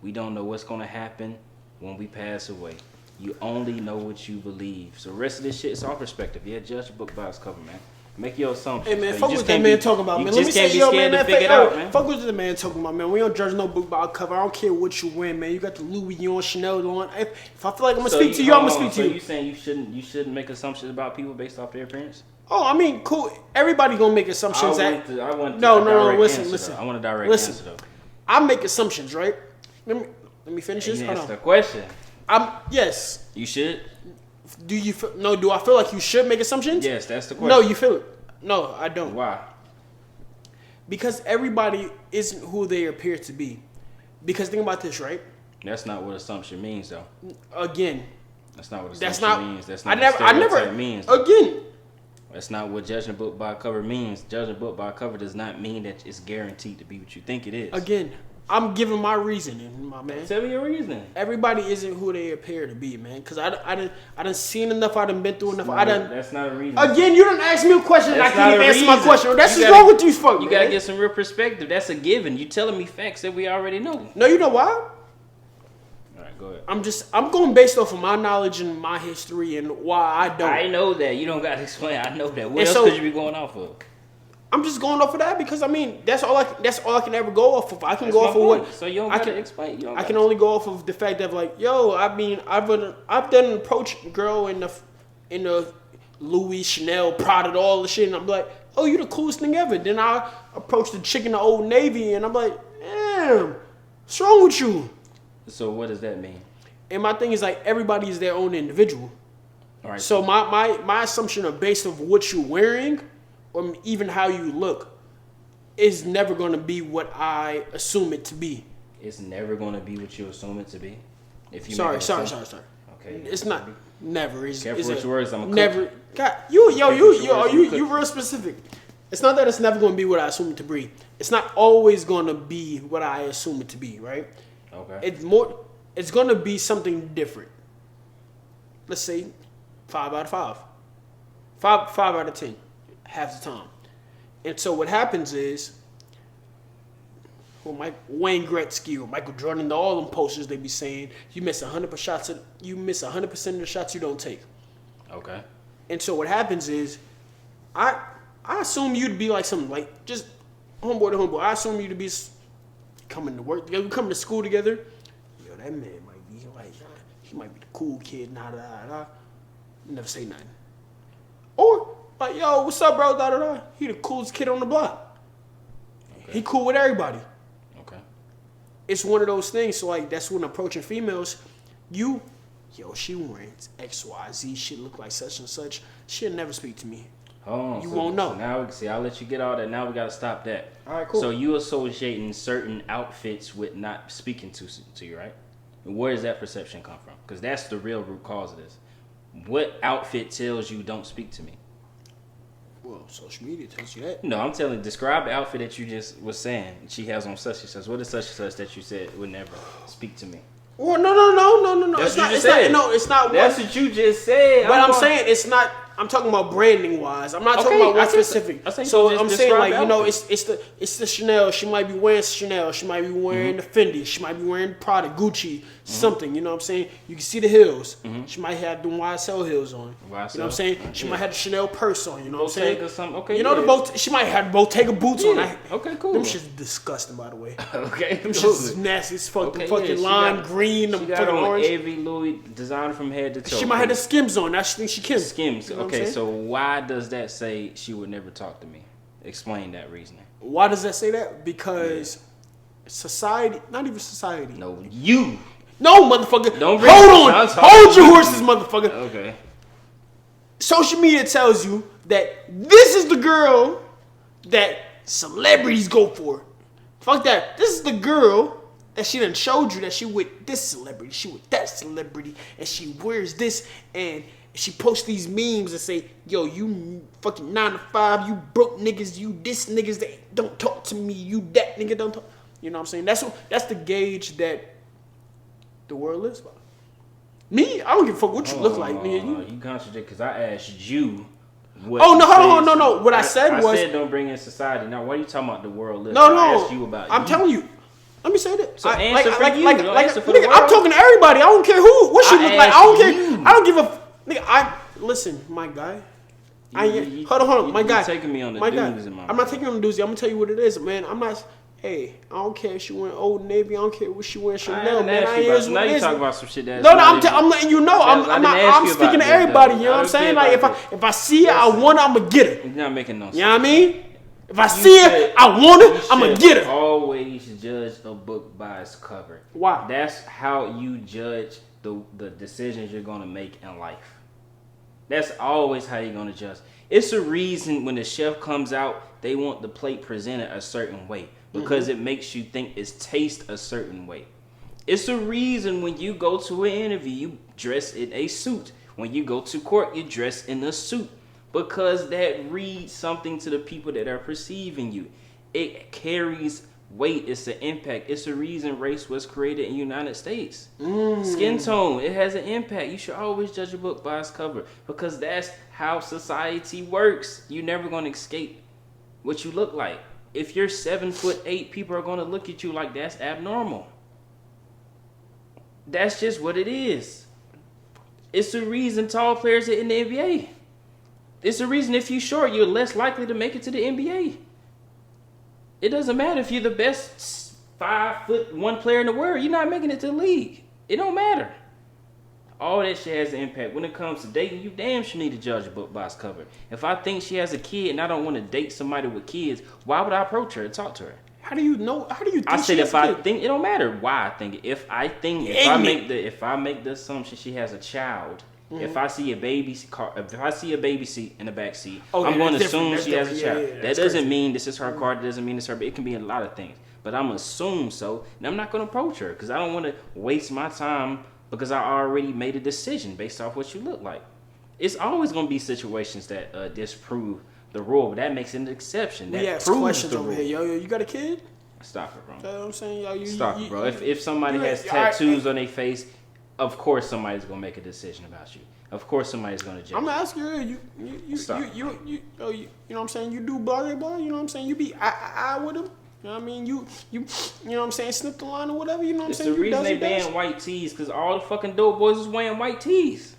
We don't know what's going to happen when we pass away. You only know what you believe. So the rest of this shit is our perspective. Yeah, judge a book by its cover, man. Make your assumptions. Hey man, fuck what that man talking about, man. Let me say, yo, man, fuck what the man talking about, man. We don't judge no book by its cover. I don't care what you wear, man. You got the Louis on, Chanel on. If I feel like I'm gonna speak to you, I'm gonna speak to you. So you saying you shouldn't make assumptions about people based off their appearance? Oh, I mean, cool. Everybody gonna make assumptions. No. Listen. I want a direct answer though. I make assumptions, right? Let me finish this. Hold on. That's the question. Yes. You should. Do you feel, no? Do I feel like you should make assumptions? Yes, that's the question. No, you feel it. No, I don't. Why? Because everybody isn't who they appear to be. Because think about this, right? That's not what assumption means, though. Again. That's not what assumption means. That's not what stereotype means. Though. Again. That's not what judging a book by a cover means. Judging a book by a cover does not mean that it's guaranteed to be what you think it is. Again, I'm giving my reasoning, my man. Tell me your reasoning. Everybody isn't who they appear to be, man. Because I done seen enough. I done been through enough. That's not a reason. Again, you done asked me a question and I can't even answer my question. That's what's wrong with you, fuck. You gotta get some real perspective. That's a given. You telling me facts that we already know. No, you know why? All right, go ahead. I'm going based off of my knowledge and my history and why I don't. I know that. You don't gotta explain. I know that. What else could you be going off of? I'm just going off of that because I mean that's all I can ever go off of. I can go off of what. So you don't gotta explain. I can only go off of the fact that like, yo, I mean, I've done an approach girl in the Louis, Chanel, Prada, all the shit, and I'm like, oh, you the coolest thing ever. Then I approach the chick in the Old Navy, and I'm like, damn, what's wrong with you? So what does that mean? And my thing is like everybody is their own individual. All right. So my assumption of based off what you're wearing, or even how you look, is never going to be what I assume it to be. It's never going to be what you assume it to be. If you sorry. Okay. It's not never. Careful with your words. I'm a never. cook. God, you real specific. It's not that it's never going to be what I assume it to be. It's not always going to be what I assume it to be. Right. Okay. It's going to be something different. Let's say 5 out of 5. 5 out of 10. Half the time. And so what happens is, Wayne Gretzky or Michael Jordan, all them posters they be saying, you miss 100% of the shots you don't take. Okay. And so what happens is, I assume you to be like something like just homeboy to homeboy. I assume you to be coming to work together, coming to school together. Yo, that man might be like, he might be the cool kid. Never say nothing. Or like, yo, what's up, bro? He the coolest kid on the block. Okay. He cool with everybody. Okay. It's one of those things. So like, that's when approaching females, she wearing XYZ shit, look like such and such. She'll never speak to me. Hold on. You won't know. So now, I'll let you get all that. Now we gotta stop that. All right, cool. So you associating certain outfits with not speaking to you, right? And where does that perception come from? Because that's the real root cause of this. What outfit tells you don't speak to me? Well, social media tells you that. No, I'm telling you, describe the outfit that you just was saying she has on such and such. What is such and such that you said would never speak to me? Well, no. That's what you just said. It's not. That's what you just said. But I'm saying it's not. I'm talking about branding wise. I'm not talking about one specific. So I'm saying like it's the Chanel. She might be wearing Chanel. She might be wearing the Fendi. She might be wearing Prada, Gucci, something. You know what I'm saying? You can see the heels. She might have the YSL heels on. You know what I'm saying? She might have the Chanel purse on. You know what I'm saying? Okay. You know the boat. She might have the Bottega boots on. Okay, cool. Them shit's disgusting, by the way. Okay, them shit's nasty as fuck. Fucking lime green. Them fucking orange. Every Louis designer from head to toe. She might have the Skims on. That's the thing she can. Skims. You know okay, so why does that say she would never talk to me? Explain that reasoning. Why does that say that? Because society, not even society. No, you. No, motherfucker. Don't hold on. Hold your horses, motherfucker. Okay. Social media tells you that this is the girl that celebrities go for. Fuck that. This is the girl that she done showed you that she with this celebrity, she with that celebrity, and she wears this, and She posts these memes and say, yo, you fucking 9 to 5, you broke niggas, you this niggas, they don't talk to me, you that nigga don't talk. You know what I'm saying? That's the gauge that the world lives by. Me, I don't give a fuck what you look like, nigga. You contradict because I asked you. What no. What I said was, I said don't bring in society. Now, what are you talking about? The world lives. I asked you about. I'm telling you. Let me say that. So answer for you. Answer for nigga, I'm talking to everybody. I don't care what she look like. I don't care. I don't give a nigga. Listen, my guy. Hold on, my guy. Taking me on the doozy, I'm not taking you on the doozy. I'm gonna tell you what it is, man. I'm not. Hey, I don't care if she wearing Old Navy. I don't care what she wearing Chanel, man. Now you talking about some shit that's no. I'm letting you know. I'm speaking to everybody. You know what I'm saying? Like if I see her, I want her, I'ma get her. You're not making no sense. You know what I mean? If I see her, I want her, I'ma get her. Always judge a book by its cover. Why? That's how you judge the decisions you're gonna make in life. That's always how you're gonna judge. It's a reason when the chef comes out, they want the plate presented a certain way. Because it makes you think it's taste a certain way. It's a reason when you go to an interview, you dress in a suit. When you go to court, you dress in a suit. Because that reads something to the people that are perceiving you. It carries weight. It's an impact. It's a reason race was created in the United States. Skin tone, it has an impact. You should always judge a book by its cover. Because that's how society works. You're never going to escape what you look like. If you're 7'8", people are gonna look at you like that's abnormal. That's just what it is. It's the reason tall players are in the NBA. It's the reason if you're short, you're less likely to make it to the NBA. It doesn't matter if you're the best 5'1" player in the world. You're not making it to the league. It don't matter. All that shit has an impact. When it comes to dating, you damn sure need to judge a book by its cover. If I think she has a kid and I don't want to date somebody with kids, why would I approach her and talk to her? How do you know? How do you think I said if I think, it don't matter why I think it. If I make the assumption she has a child, if I see a baby seat in the back seat, I'm going to assume she has a child. That doesn't mean this is her car. That doesn't mean it's her. It can be a lot of things. But I'm assume so, and I'm not going to approach her because I don't want to waste my time. Because I already made a decision based off what you look like. It's always going to be situations that disprove the rule, but that makes an exception. That ask questions over here. Yo, you got a kid? Stop it, bro. You know what I'm saying? Yo, Stop it, bro. If somebody has tattoos on their face, of course somebody's going to make a decision about you. Of course somebody's going to judge. I'm asking you. Stop. You know what I'm saying? You do blah, blah, you know what I'm saying? You be I with him. You know what I mean? You know what I'm saying? Snip the line or whatever, you know what I'm saying? It's the reason they banned white tees, because all the fucking dope boys is wearing white tees.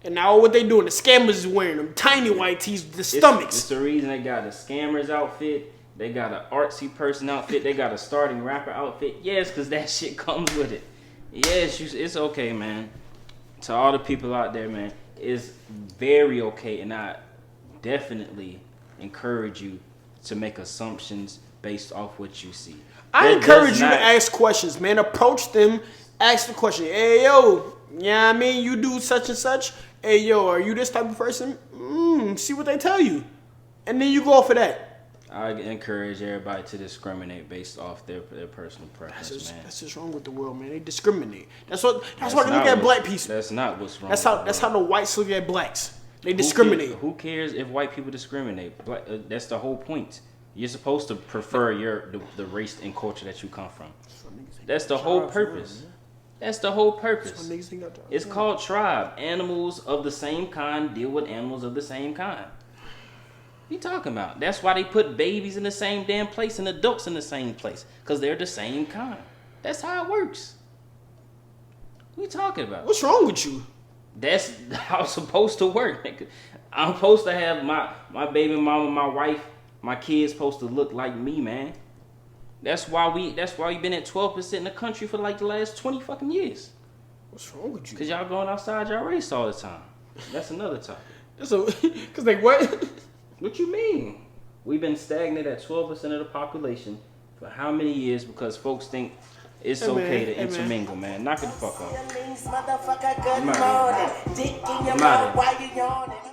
And now what they doing, the scammers is wearing them tiny white tees with the stomachs. It's the reason they got a scammers outfit, they got an artsy person outfit, they got a starting rapper outfit. Yes, because that shit comes with it. Yes, it's okay, man. To all the people out there, man, it's very okay, and I definitely encourage you to make assumptions based off what you see. I encourage you to ask questions, man. Approach them, ask the question. Hey, yo, you know what I mean? You do such and such. Hey, yo, are you this type of person? See what they tell you. And then you go for that. I encourage everybody to discriminate based off their personal preference, man. That's just wrong with the world, man. They discriminate. That's why they look at black people. That's not what's wrong. That's how the whites look at blacks. They discriminate. Who cares if white people discriminate? That's the whole point. You're supposed to prefer the race and culture that you come from. That's the whole purpose. That's the whole purpose. It's called tribe. Animals of the same kind deal with animals of the same kind. What you talking about? That's why they put babies in the same damn place and adults in the same place. Because they're the same kind. That's how it works. What you talking about? What's wrong with you? That's how it's supposed to work. I'm supposed to have my baby mama, my wife, my kids supposed to look like me, man. That's why we've been at 12% in the country for like the last 20 fucking years. What's wrong with you? Because y'all going outside y'all race all the time. That's another topic. Because they what? What you mean? We've been stagnant at 12% of the population for how many years? Because folks think it's okay to intermingle, man. Knock it the fuck off. I'm out of here.